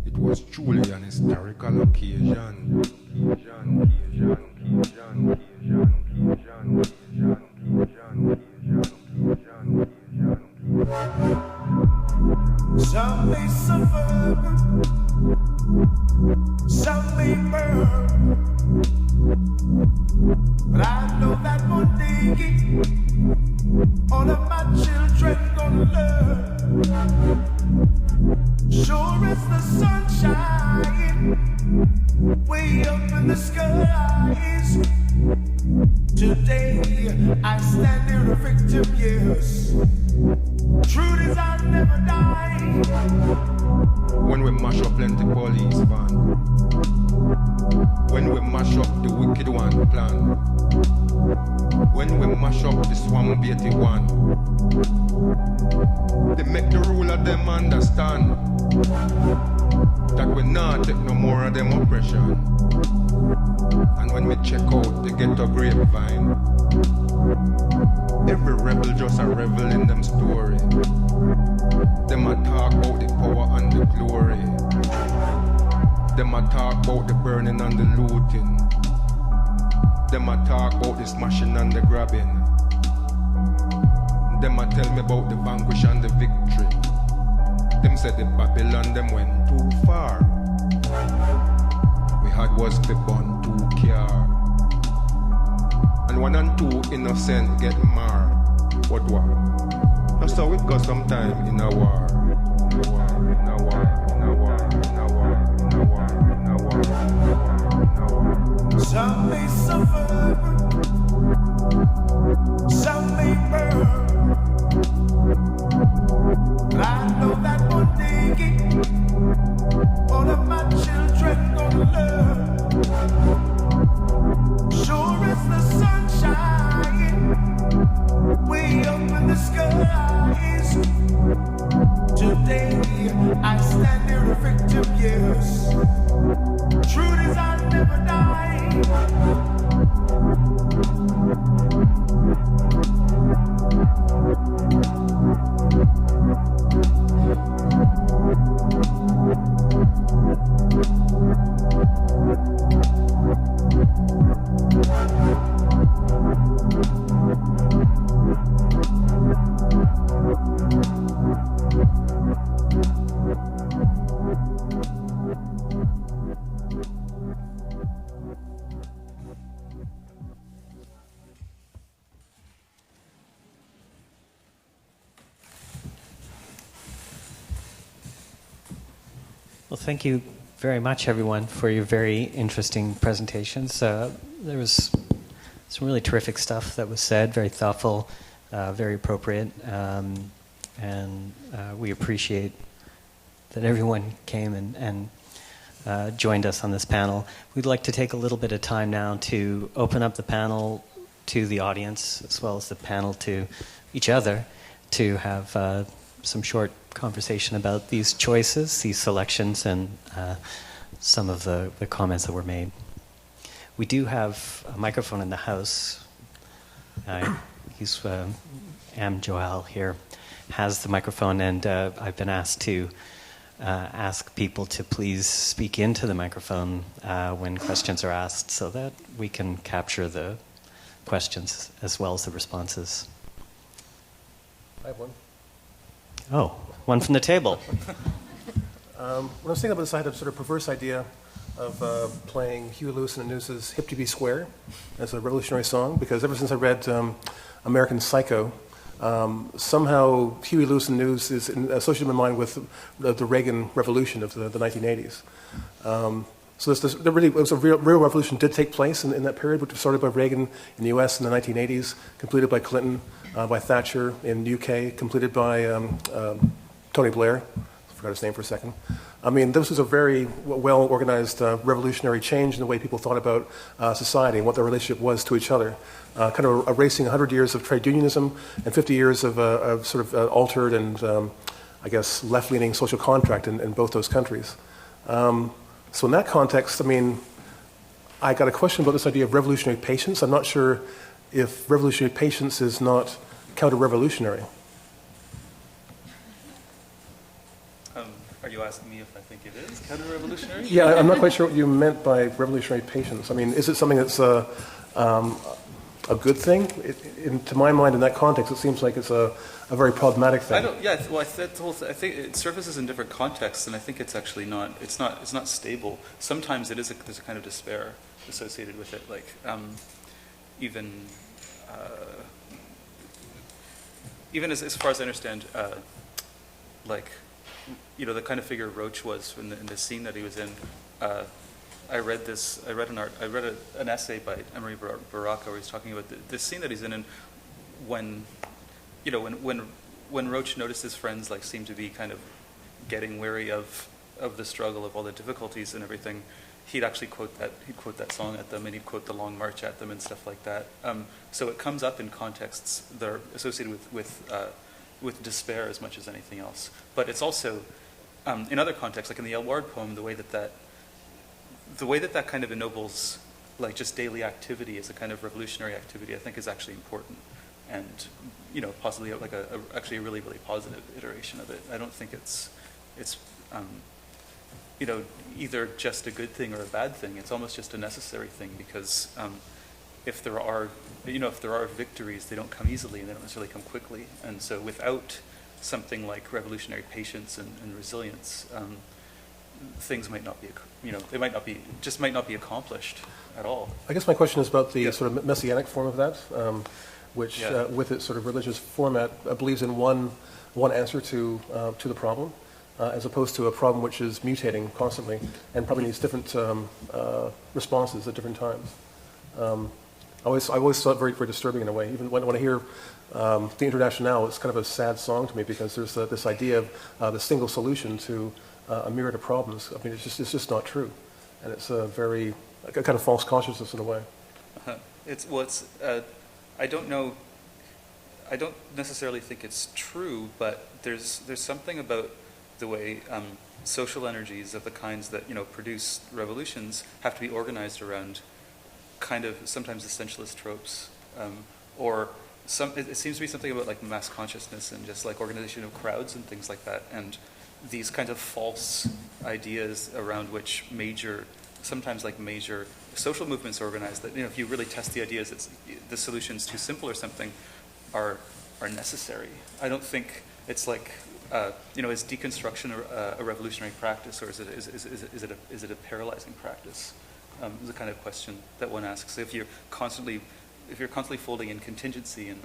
It was truly an historical occasion. Some may suffer, some may burn, but I know that one day all of my children gonna learn. Sure as the sun shines way up in the skies, today I stand here a victim, yes. Truth is I'll never die. When we mash up plenty police van, when we mash up the wicked one plan, when we mash up the swamp 81, they make the ruler them understand that we not take no more of them oppression. And when we check out the ghetto grapevine, every rebel just a revel in them story. Them a talk about the power and the glory. Them a talk about the burning and the looting. Them a talk about the smashing and the grabbing. Them a tell me about the vanquish and the victory. Them said the Babylon them went too far. We had was to burn 2 car. And 1 and 2 innocent get marred. But what? That's how it goes sometime in a war. In a war, in a war, in a war, in a war, in a war, in a war, in a war. Some may suffer, some may burn, but I know that one day all of my children gonna learn. Sure as the sun shines way up in the skies, today I stand here a victim, yes. Truth is I'll never die. Well, thank you very much, everyone, for your very interesting presentations. There was some really terrific stuff that was said, very thoughtful, very appropriate, and we appreciate that everyone came and joined us on this panel. We'd like to take a little bit of time now to open up the panel to the audience, as well as the panel to each other, to have some short conversation about these choices, these selections, and some of the comments that were made. We do have a microphone in the house. Am Joel here has the microphone, and I've been asked to ask people to please speak into the microphone when questions are asked, so that we can capture the questions as well as the responses. I have one. Oh, one from the table. When I was thinking about this, I had a sort of perverse idea of playing Huey Lewis and the News' Hip to Be Square as a revolutionary song, because ever since I read American Psycho, somehow Huey Lewis and the News is associated in my mind with the Reagan Revolution of the 1980s. So it was a real revolution did take place in that period, which was started by Reagan in the U.S. in the 1980s, completed by Clinton, by Thatcher in the UK, completed by Tony Blair. I forgot his name for a second. I mean, this was a very well-organized revolutionary change in the way people thought about society and what their relationship was to each other. Kind of erasing 100 years of trade unionism and 50 years of sort of altered and, I guess, left-leaning social contract in both those countries. So in that context, I mean, I got a question about this idea of revolutionary patience. I'm not sure if revolutionary patience is not counter-revolutionary. Are you asking me if I think it is counter-revolutionary? Yeah, I'm not quite sure what you meant by revolutionary patience. I mean, is it something that's a good thing? To my mind, in that context, it seems like it's a very problematic thing. I think it surfaces in different contexts, and I think it's actually not. It's not stable. Sometimes there's a kind of despair associated with it, like even as far as I understand, like, you know, the kind of figure Roach was in the scene that he was in. I read an essay by Emery Baraka where he's talking about this scene that he's in, and when Roach noticed his friends like seemed to be kind of getting weary of the struggle, of all the difficulties and everything, he'd actually quote that song at them, and he'd quote the Long March at them and stuff like that. So it comes up in contexts that are associated with despair as much as anything else. But it's also in other contexts, like in the Elward poem, the way that kind of ennobles like just daily activity as a kind of revolutionary activity, I think is actually important, and possibly like actually a really, really positive iteration of it. I don't think it's either just a good thing or a bad thing. It's almost just a necessary thing, because if there are victories, they don't come easily and they don't necessarily come quickly. And so without something like revolutionary patience and resilience, things might not be, they might not be accomplished at all. I guess my question is about the sort of messianic form of that, which, with its sort of religious format, believes in one answer to the problem, as opposed to a problem which is mutating constantly and probably needs different responses at different times. I always thought very, very disturbing in a way. Even when I hear the Internationale, it's kind of a sad song to me, because there's this idea of the single solution to a myriad of problems. I mean, it's just not true, and it's a kind of false consciousness in a way. I don't know. I don't necessarily think it's true, but there's something about the way social energies of the kinds that produce revolutions have to be organized around kind of sometimes essentialist tropes, or it seems to be something about like mass consciousness and just like organization of crowds and things like that, and these kinds of false ideas around which sometimes major social movements are organized, that if you really test the ideas, the solutions too simple or something are necessary. I don't think it's like is deconstruction a revolutionary practice, or is it a paralyzing practice? Is the kind of question that one asks. If you're constantly folding in contingency and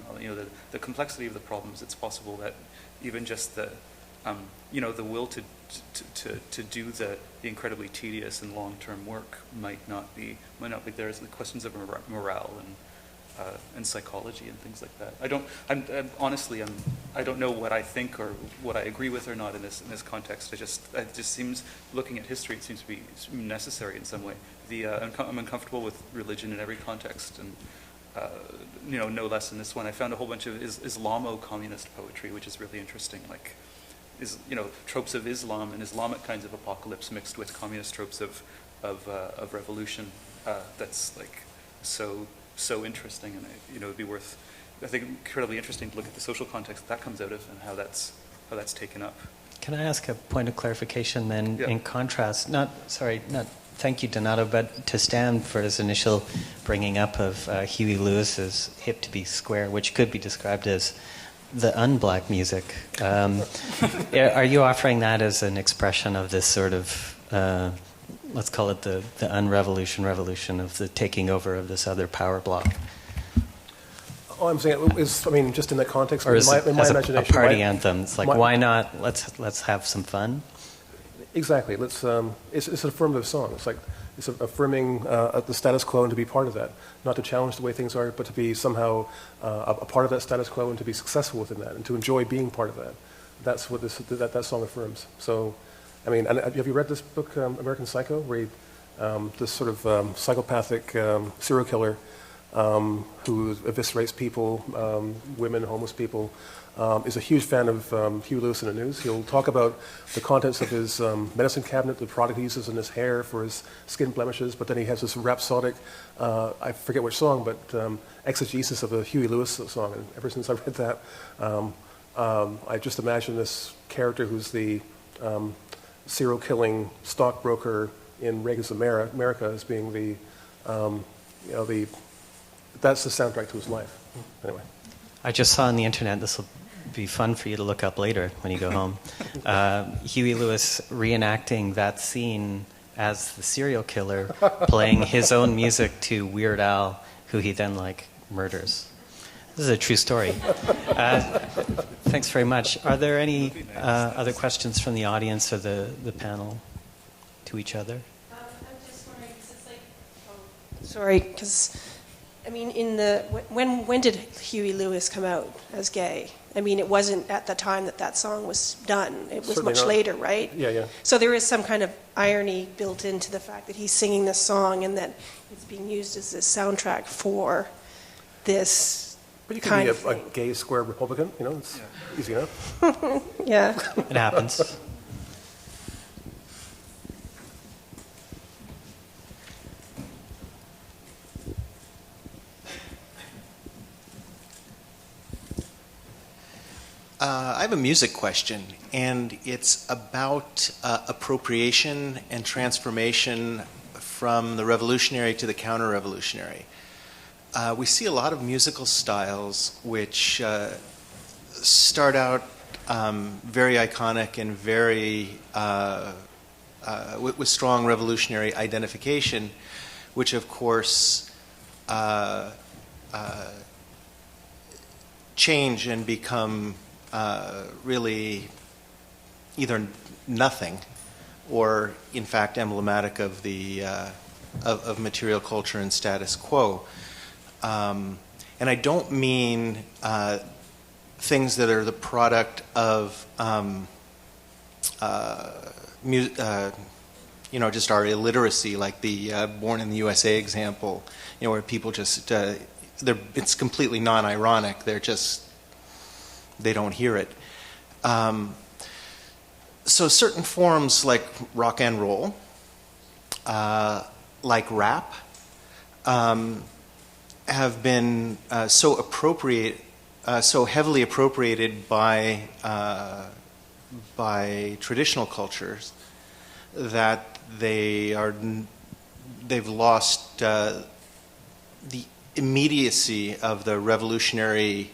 the complexity of the problems, it's possible that even just the will to do the incredibly tedious and long-term work might not be there. Is the questions of morale and psychology and things like that. Honestly, I don't know what I think or what I agree with or not in this context. It just seems, looking at history, it seems to be necessary in some way. I'm uncomfortable with religion in every context, and no less in this one. I found a whole bunch of Islamo-communist poetry, which is really interesting. Like, tropes of Islam and Islamic kinds of apocalypse mixed with communist tropes of revolution. That's like so interesting, and it'd be worth, I think, incredibly interesting to look at the social context that comes out of and how that's taken up. Can I ask a point of clarification then? Yeah. In contrast, thank you, Donato, but to Stan for his initial bringing up of Huey Lewis's "Hip to Be Square," which could be described as the unblack music. Are you offering that as an expression of this sort of, let's call it the revolution of the taking over of this other power block? All I'm saying is, just in that context, or is in my as imagination, a party anthem? It's like, why not? Let's have some fun. Exactly. It's an affirmative song. It's affirming the status quo and to be part of that, not to challenge the way things are, but to be somehow a part of that status quo and to be successful within that and to enjoy being part of that. That's what that song affirms. So, and have you read this book, American Psycho, where this sort of psychopathic serial killer who eviscerates people, women, homeless people, is a huge fan of Huey Lewis in the News. He'll talk about the contents of his medicine cabinet, the product he uses in his hair for his skin blemishes, but then he has this rhapsodic, I forget which song, but exegesis of a Huey Lewis song. And ever since I read that, I just imagine this character who's the serial killing stockbroker in Reagan's America as being that's the soundtrack to his life. Anyway. I just saw on the internet, this will be fun for you to look up later when you go home, Huey Lewis reenacting that scene as the serial killer, playing his own music to Weird Al, who he then murders. This is a true story. Thanks very much. Are there any other questions from the audience or the panel to each other? I'm just wondering, sorry, because when did Huey Lewis come out as gay? It wasn't at the time that song was done. It was Certainly much not. later, right? Yeah. So there is some kind of irony built into the fact that he's singing this song and that it's being used as a soundtrack for this But you can kind be of thing. a gay square Republican, it's easy enough. Yeah. It happens. I have a music question, and it's about appropriation and transformation from the revolutionary to the counter-revolutionary. We see a lot of musical styles which start out very iconic and very with strong revolutionary identification, which of course change and become really either nothing or in fact emblematic of the of material culture and status quo. And I don't mean things that are the product of just our illiteracy, like the Born in the USA example, where people just it's completely non-ironic. They don't hear it. So certain forms like rock and roll, like rap, have been so heavily appropriated by traditional cultures that they've lost the immediacy of the revolutionary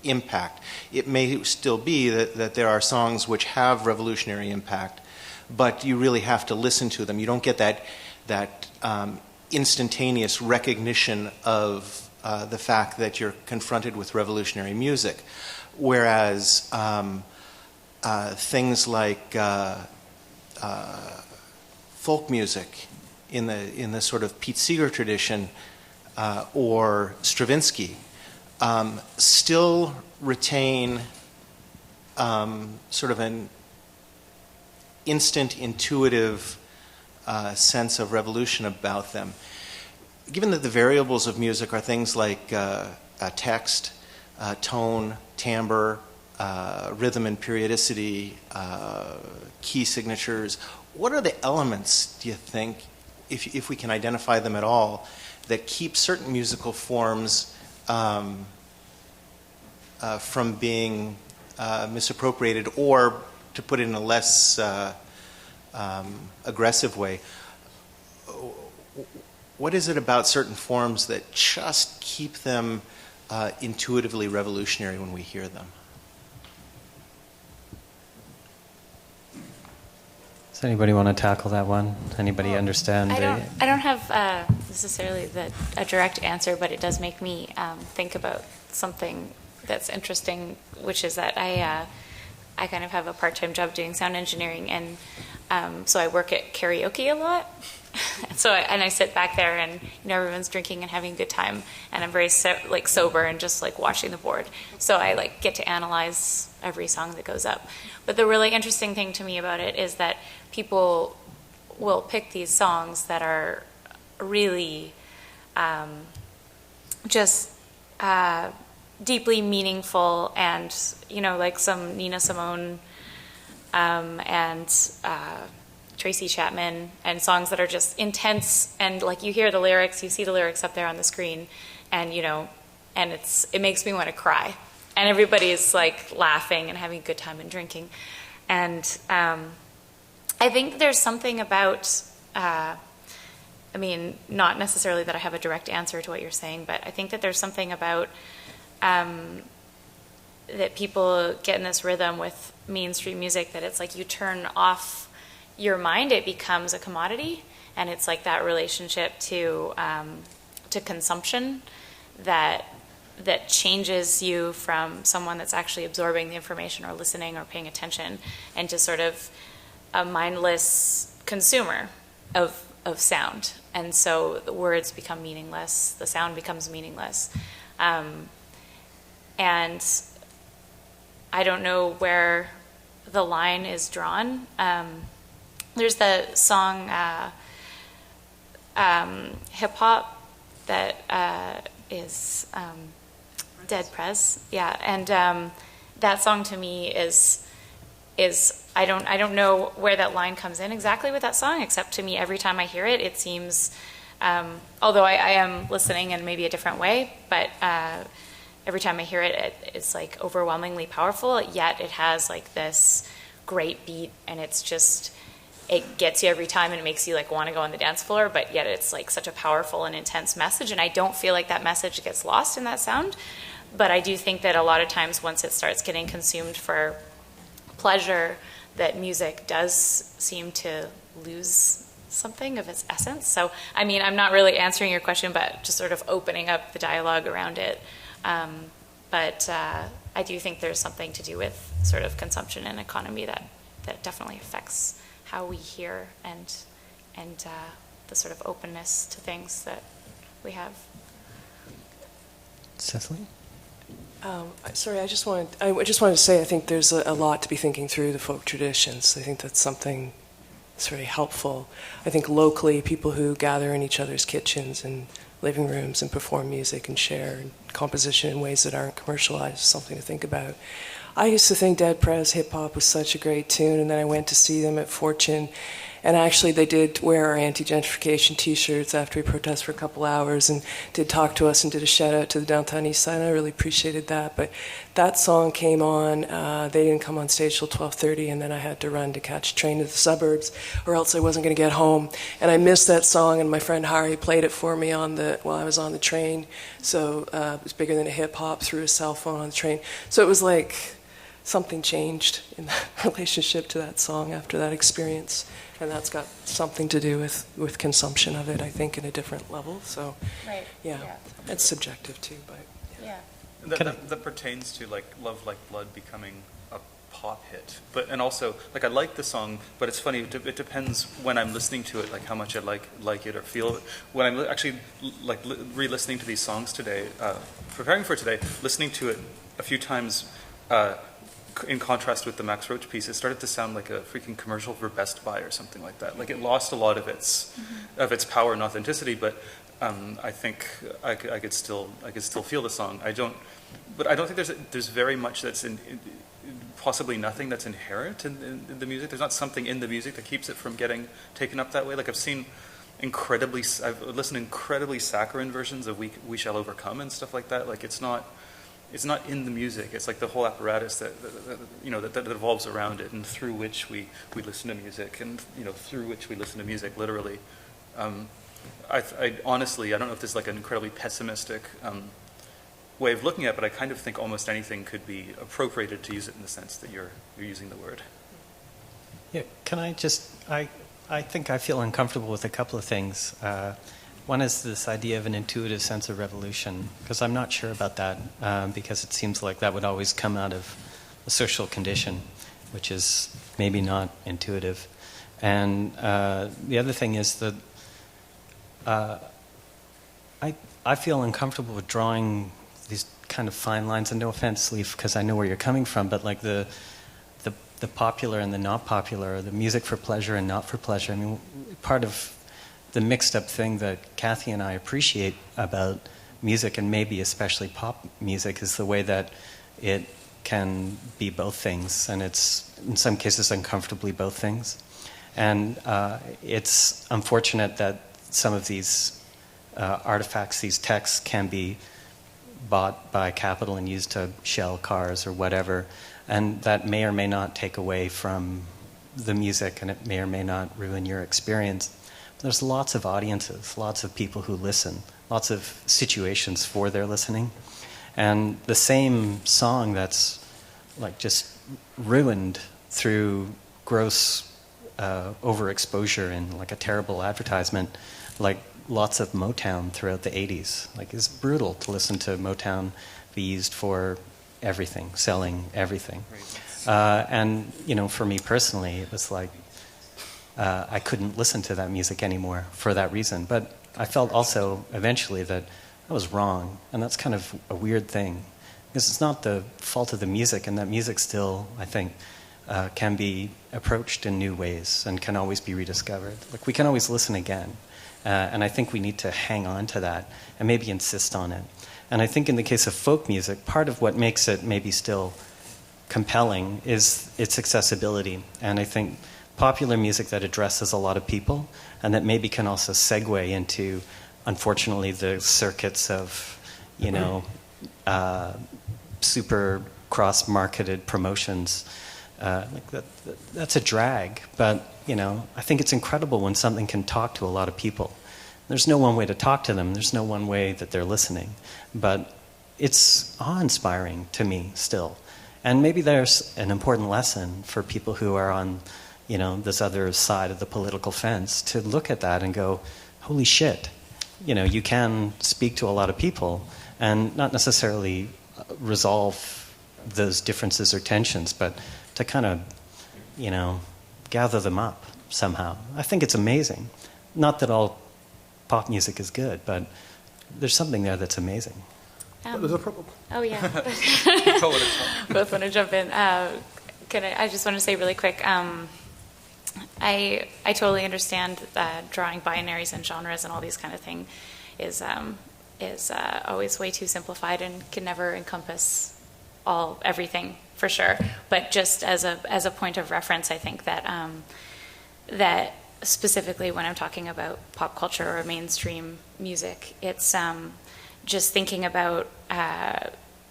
impact. It may still be that there are songs which have revolutionary impact, but you really have to listen to them. You don't get that instantaneous recognition of the fact that you're confronted with revolutionary music. Whereas things like folk music in the sort of Pete Seeger tradition or Stravinsky still retain sort of an instant intuitive sense of revolution about them. Given that the variables of music are things like text, tone, timbre, rhythm and periodicity, key signatures, what are the elements, do you think, if we can identify them at all, that keep certain musical forms from being misappropriated, or, to put it in a less aggressive way, what is it about certain forms that just keep them intuitively revolutionary when we hear them? Does anybody want to tackle that one? Anybody understand? I don't have necessarily a direct answer, but it does make me think about something that's interesting, which is that I kind of have a part-time job doing sound engineering, and so I work at karaoke a lot. So I sit back there, and everyone's drinking and having a good time, and I'm very sober and just watching the board. So I get to analyze every song that goes up. But the really interesting thing to me about it is that people will pick these songs that are really just deeply meaningful, and like some Nina Simone and Tracy Chapman, and songs that are just intense, and you hear the lyrics, you see the lyrics up there on the screen, and and it makes me want to cry, and everybody's laughing and having a good time and drinking. And I think there's something about not necessarily that I have a direct answer to what you're saying, but I think that there's something about that people get in this rhythm with mainstream music that it's you turn off your mind, it becomes a commodity, and it's that relationship to consumption that changes you from someone that's actually absorbing the information or listening or paying attention, and to sort of a mindless consumer of sound. And so the words become meaningless, the sound becomes meaningless. And I don't know where the line is drawn. There's the song Hip Hop that is Dead Prez. Yeah, and that song to me is I don't know where that line comes in exactly with that song, except to me every time I hear it, it seems, although I am listening in maybe a different way, but every time I hear it, it's overwhelmingly powerful, yet it has this great beat, and it's just, it gets you every time, and it makes you want to go on the dance floor, but yet it's such a powerful and intense message, and I don't feel like that message gets lost in that sound. But I do think that a lot of times once it starts getting consumed for pleasure, that music does seem to lose something of its essence. So, I'm not really answering your question, but just sort of opening up the dialogue around it. But I do think there's something to do with sort of consumption and economy that definitely affects how we hear and the sort of openness to things that we have. Cecily? Sorry, I just wanted to say I think there's a lot to be thinking through the folk traditions. I think that's something that's very helpful. I think locally, people who gather in each other's kitchens and living rooms and perform music and share composition in ways that aren't commercialized is something to think about. I used to think Dead Prez Hip Hop was such a great tune, and then I went to see them at Fortune, and actually they did wear our anti-gentrification t-shirts after we protested for a couple hours, and did talk to us and did a shout out to the Downtown East Side, and I really appreciated that. But that song came on, they didn't come on stage till 12:30, and then I had to run to catch a train to the suburbs, or else I wasn't going to get home. And I missed that song, and my friend Harry played it for me while I was on the train, so it was bigger than a hip hop through his cell phone on the train. So it was like something changed in the relationship to that song after that experience, and that's got something to do with consumption of it, I think, in a different level. So, right. Yeah, it's subjective too, but yeah. That pertains to Love Like Blood becoming a pop hit. And also, like, I like the song, but it's funny, it depends when I'm listening to it, like how much I like it or feel it. When I'm actually like re-listening to these songs today, preparing for today, listening to it a few times in contrast with the Max Roach piece, it started to sound like a freaking commercial for Best Buy or something like that. Like, it lost a lot of its power and authenticity, but I think I could still feel the song. I don't think there's very much that's possibly nothing that's inherent in the music. There's not something in the music that keeps it from getting taken up that way. Like, I've listened to incredibly saccharine versions of We Shall Overcome and stuff like that. Like, it's not in the music. It's like the whole apparatus that evolves around it and through which we listen to music, and through which we listen to music literally. I honestly, I don't know if this is like an incredibly pessimistic way of looking at it, but I kind of think almost anything could be appropriated to use it in the sense that you're using the word. Yeah, can I just, I think I feel uncomfortable with a couple of things. One is this idea of an intuitive sense of revolution, because I'm not sure about that, because it seems like that would always come out of a social condition, which is maybe not intuitive. And the other thing is that I feel uncomfortable with drawing these kind of fine lines, and no offense, Leaf, because I know where you're coming from, but like the popular and the not popular, or the music for pleasure and not for pleasure. I mean, part of the mixed up thing that Kathy and I appreciate about music, and maybe especially pop music, is the way that it can be both things, and it's in some cases uncomfortably both things. And it's unfortunate that some of these artifacts, these texts, can be bought by capital and used to shell cars or whatever, and that may or may not take away from the music, and it may or may not ruin your experience. There's lots of audiences, lots of people who listen, lots of situations for their listening, and the same song that's like just ruined through gross overexposure and like a terrible advertisement, like lots of Motown throughout the 80s. Like, it's brutal to listen to Motown be used for everything, selling everything. And, for me personally, it was like, I couldn't listen to that music anymore for that reason. But I felt also eventually that I was wrong, and that's kind of a weird thing, because it's not the fault of the music, and that music still, I think, can be approached in new ways and can always be rediscovered. Like, we can always listen again. And I think we need to hang on to that and maybe insist on it. And I think in the case of folk music, part of what makes it maybe still compelling is its accessibility. And I think popular music that addresses a lot of people and that maybe can also segue into, unfortunately, the circuits of, super cross-marketed promotions, like that's a drag. But I think it's incredible when something can talk to a lot of people. There's no one way to talk to them. There's no one way that they're listening. But it's awe-inspiring to me still. And maybe there's an important lesson for people who are on, this other side of the political fence, to look at that and go, holy shit. You can speak to a lot of people and not necessarily resolve those differences or tensions, but to kind of, gather them up somehow. I think it's amazing. Not that all pop music is good, but there's something there that's amazing. There's a problem. Oh, yeah. Both want to jump in. I just want to say really quick, I totally understand drawing binaries and genres and all these kind of thing is always way too simplified and can never encompass everything, for sure. But just as a point of reference, I think that that specifically when I'm talking about pop culture or mainstream music, it's just thinking about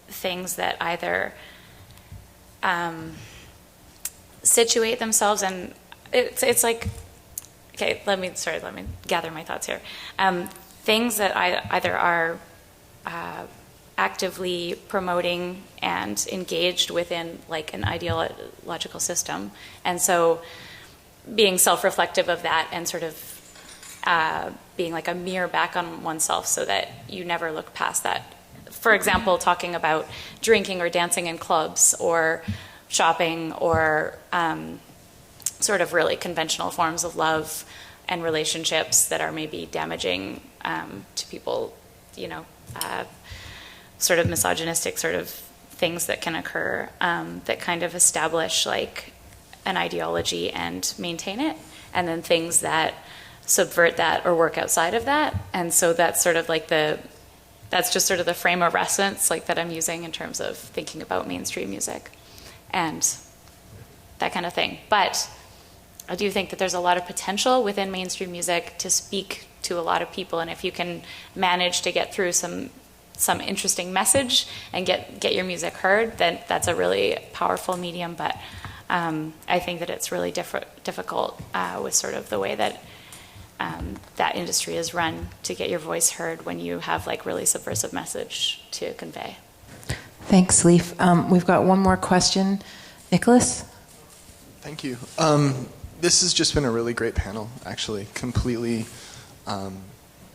things that either situate themselves, and it's like, okay, let me gather my thoughts here. Things that either are actively promoting and engaged within like an ideological system, and so being self-reflective of that and sort of being like a mirror back on oneself so that you never look past that. For example, talking about drinking or dancing in clubs or shopping or sort of really conventional forms of love and relationships that are maybe damaging to people, sort of misogynistic sort of things that can occur that kind of establish like an ideology and maintain it, and then things that subvert that or work outside of that. And so that's sort of like that's just sort of the frame of reference like that I'm using in terms of thinking about mainstream music and that kind of thing. But I do think that there's a lot of potential within mainstream music to speak to a lot of people, and if you can manage to get through some interesting message and get your music heard, then that's a really powerful medium. But I think that it's really difficult with sort of the way that that industry is run to get your voice heard when you have like really subversive message to convey. Thanks, Leaf. We've got one more question. Nicholas? Thank you. This has just been a really great panel, actually. Completely,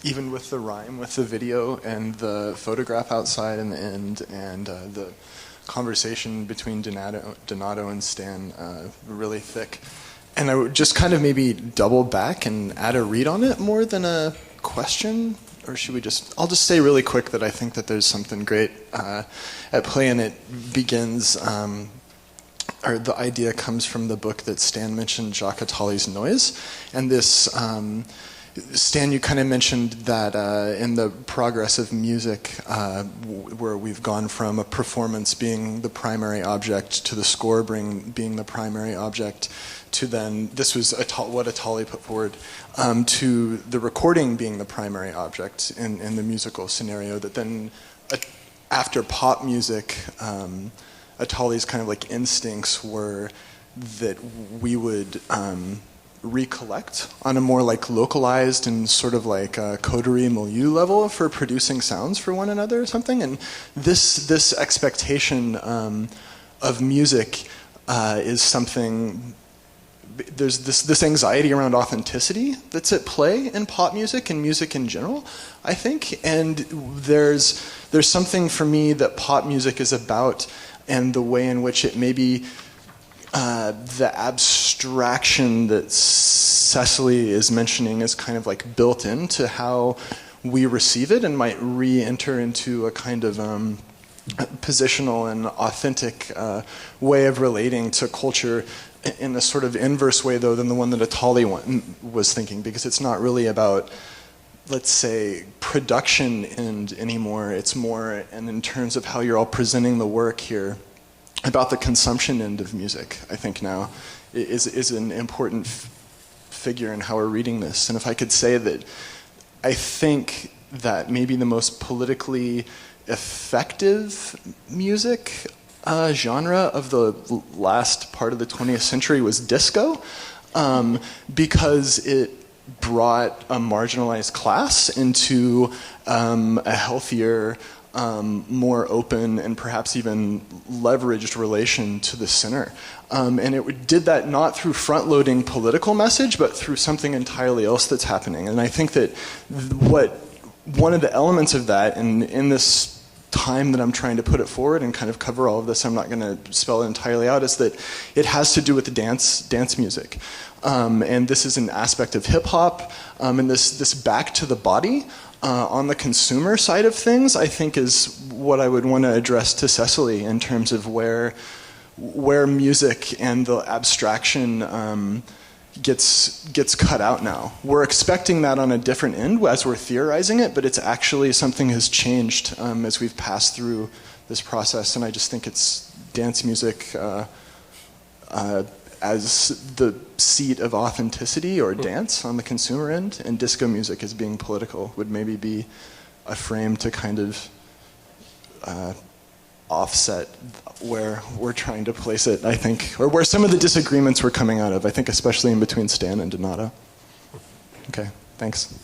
even with the rhyme, with the video and the photograph outside in the end, and the conversation between Donato and Stan, really thick. And I would just kind of maybe double back and add a read on it more than a question. Or should we I'll just say really quick that I think that there's something great at play, and it begins, or the idea comes from the book that Stan mentioned, Jacques Attali's Noise. And this, Stan, you kind of mentioned that in the progress of music, where we've gone from a performance being the primary object to the score being the primary object, to then, this was what Attali put forward, to the recording being the primary object in the musical scenario, that then after pop music, Attali's kind of like instincts were that we would recollect on a more like localized and sort of like coterie milieu level for producing sounds for one another or something. And this expectation of music is something. There's this anxiety around authenticity that's at play in pop music and music in general, I think. And there's something for me that pop music is about, and the way in which it maybe the abstraction that Cecily is mentioning is kind of like built into how we receive it, and might re-enter into a kind of positional and authentic way of relating to culture in a sort of inverse way, though, than the one that Attali was thinking, because it's not really about, let's say, production end anymore. It's more, and in terms of how you're all presenting the work here, about the consumption end of music, I think now, is an important figure in how we're reading this. And if I could say that I think that maybe the most politically effective music genre of the last part of the 20th century was disco, because it brought a marginalized class into a healthier, more open, and perhaps even leveraged relation to the center. And it did that not through front-loading political message, but through something entirely else that's happening. And I think that one of the elements of that, in this time that I'm trying to put it forward and kind of cover all of this, I'm not going to spell it entirely out, is that it has to do with the dance music. And this is an aspect of hip-hop, and this back to the body on the consumer side of things, I think, is what I would want to address to Cecily in terms of where music and the abstraction gets cut out now. We're expecting that on a different end as we're theorizing it, but it's actually something has changed as we've passed through this process. And I just think it's dance music as the seat of authenticity or dance on the consumer end, and disco music as being political would maybe be a frame to kind of offset where we're trying to place it, I think, or where some of the disagreements were coming out of, I think, especially in between Stan and Donato. Okay, thanks.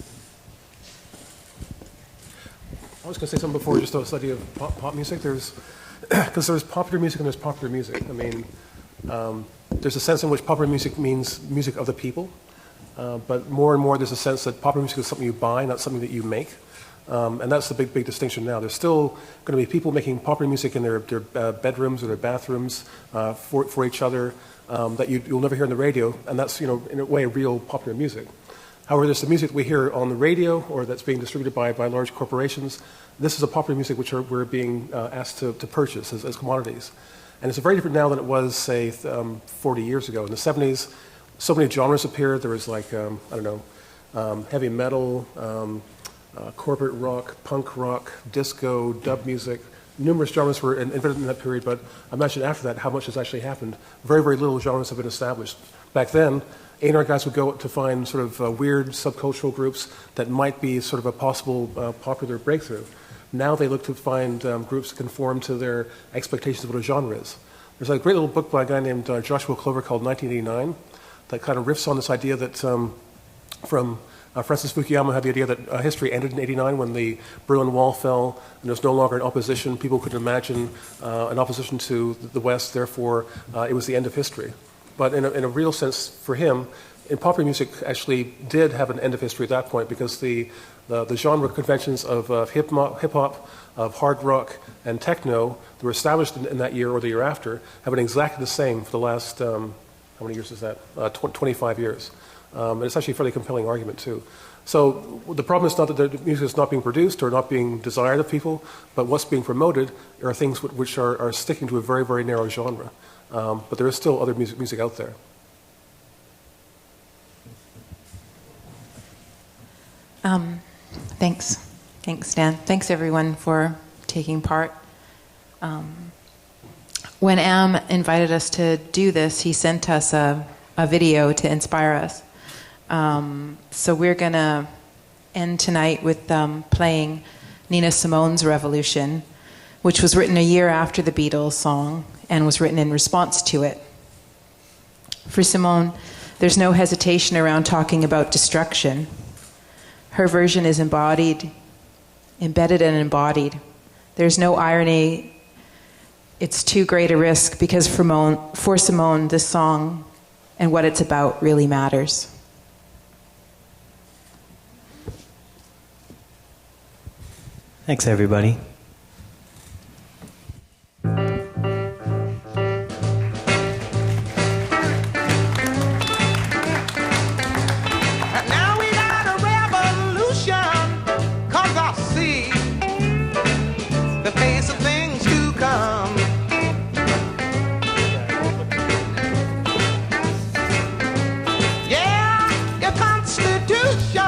I was going to say something before, just a study of pop music. Because there's popular music and there's popular music. I mean, there's a sense in which popular music means music of the people, but more and more there's a sense that popular music is something you buy, not something that you make. And that's the big distinction now. There's still going to be people making popular music in their bedrooms or their bathrooms for each other that you'll never hear on the radio, and that's, in a way, real popular music. However, there's the music we hear on the radio or that's being distributed by large corporations. This is a popular music which we're being asked to purchase as commodities. And it's very different now than it was, say, 40 years ago. In the 70s, so many genres appeared. There was heavy metal, corporate rock, punk rock, disco, dub music. Numerous genres were invented in that period, but imagine after that how much has actually happened. Very, very little genres have been established. Back then, A&R guys would go to find sort of weird subcultural groups that might be sort of a possible popular breakthrough. Now they look to find groups that conform to their expectations of what a genre is. There's a great little book by a guy named Joshua Clover called 1989 that kind of riffs on this idea that Francis Fukuyama had the idea that history ended in 89 when the Berlin Wall fell and there was no longer an opposition. People couldn't imagine an opposition to the West, therefore it was the end of history. But in a real sense for him, in popular music actually did have an end of history at that point because the genre conventions of hip-hop, of hard rock, and techno that were established in that year or the year after have been exactly the same for the last, how many years is that? 25 years. And it's actually a fairly compelling argument, too. So the problem is not that the music is not being produced or not being desired of people, but what's being promoted are things which are sticking to a very, very narrow genre. But there is still other music out there. Thanks. Thanks, Dan. Thanks, everyone, for taking part. When Am invited us to do this, he sent us a video to inspire us. So we're going to end tonight with playing Nina Simone's Revolution, which was written a year after the Beatles song and was written in response to it. For Simone, there's no hesitation around talking about destruction. Her version is embedded and embodied. There's no irony. It's too great a risk because for Simone, this song and what it's about really matters. Thanks, everybody. Yeah, your Constitution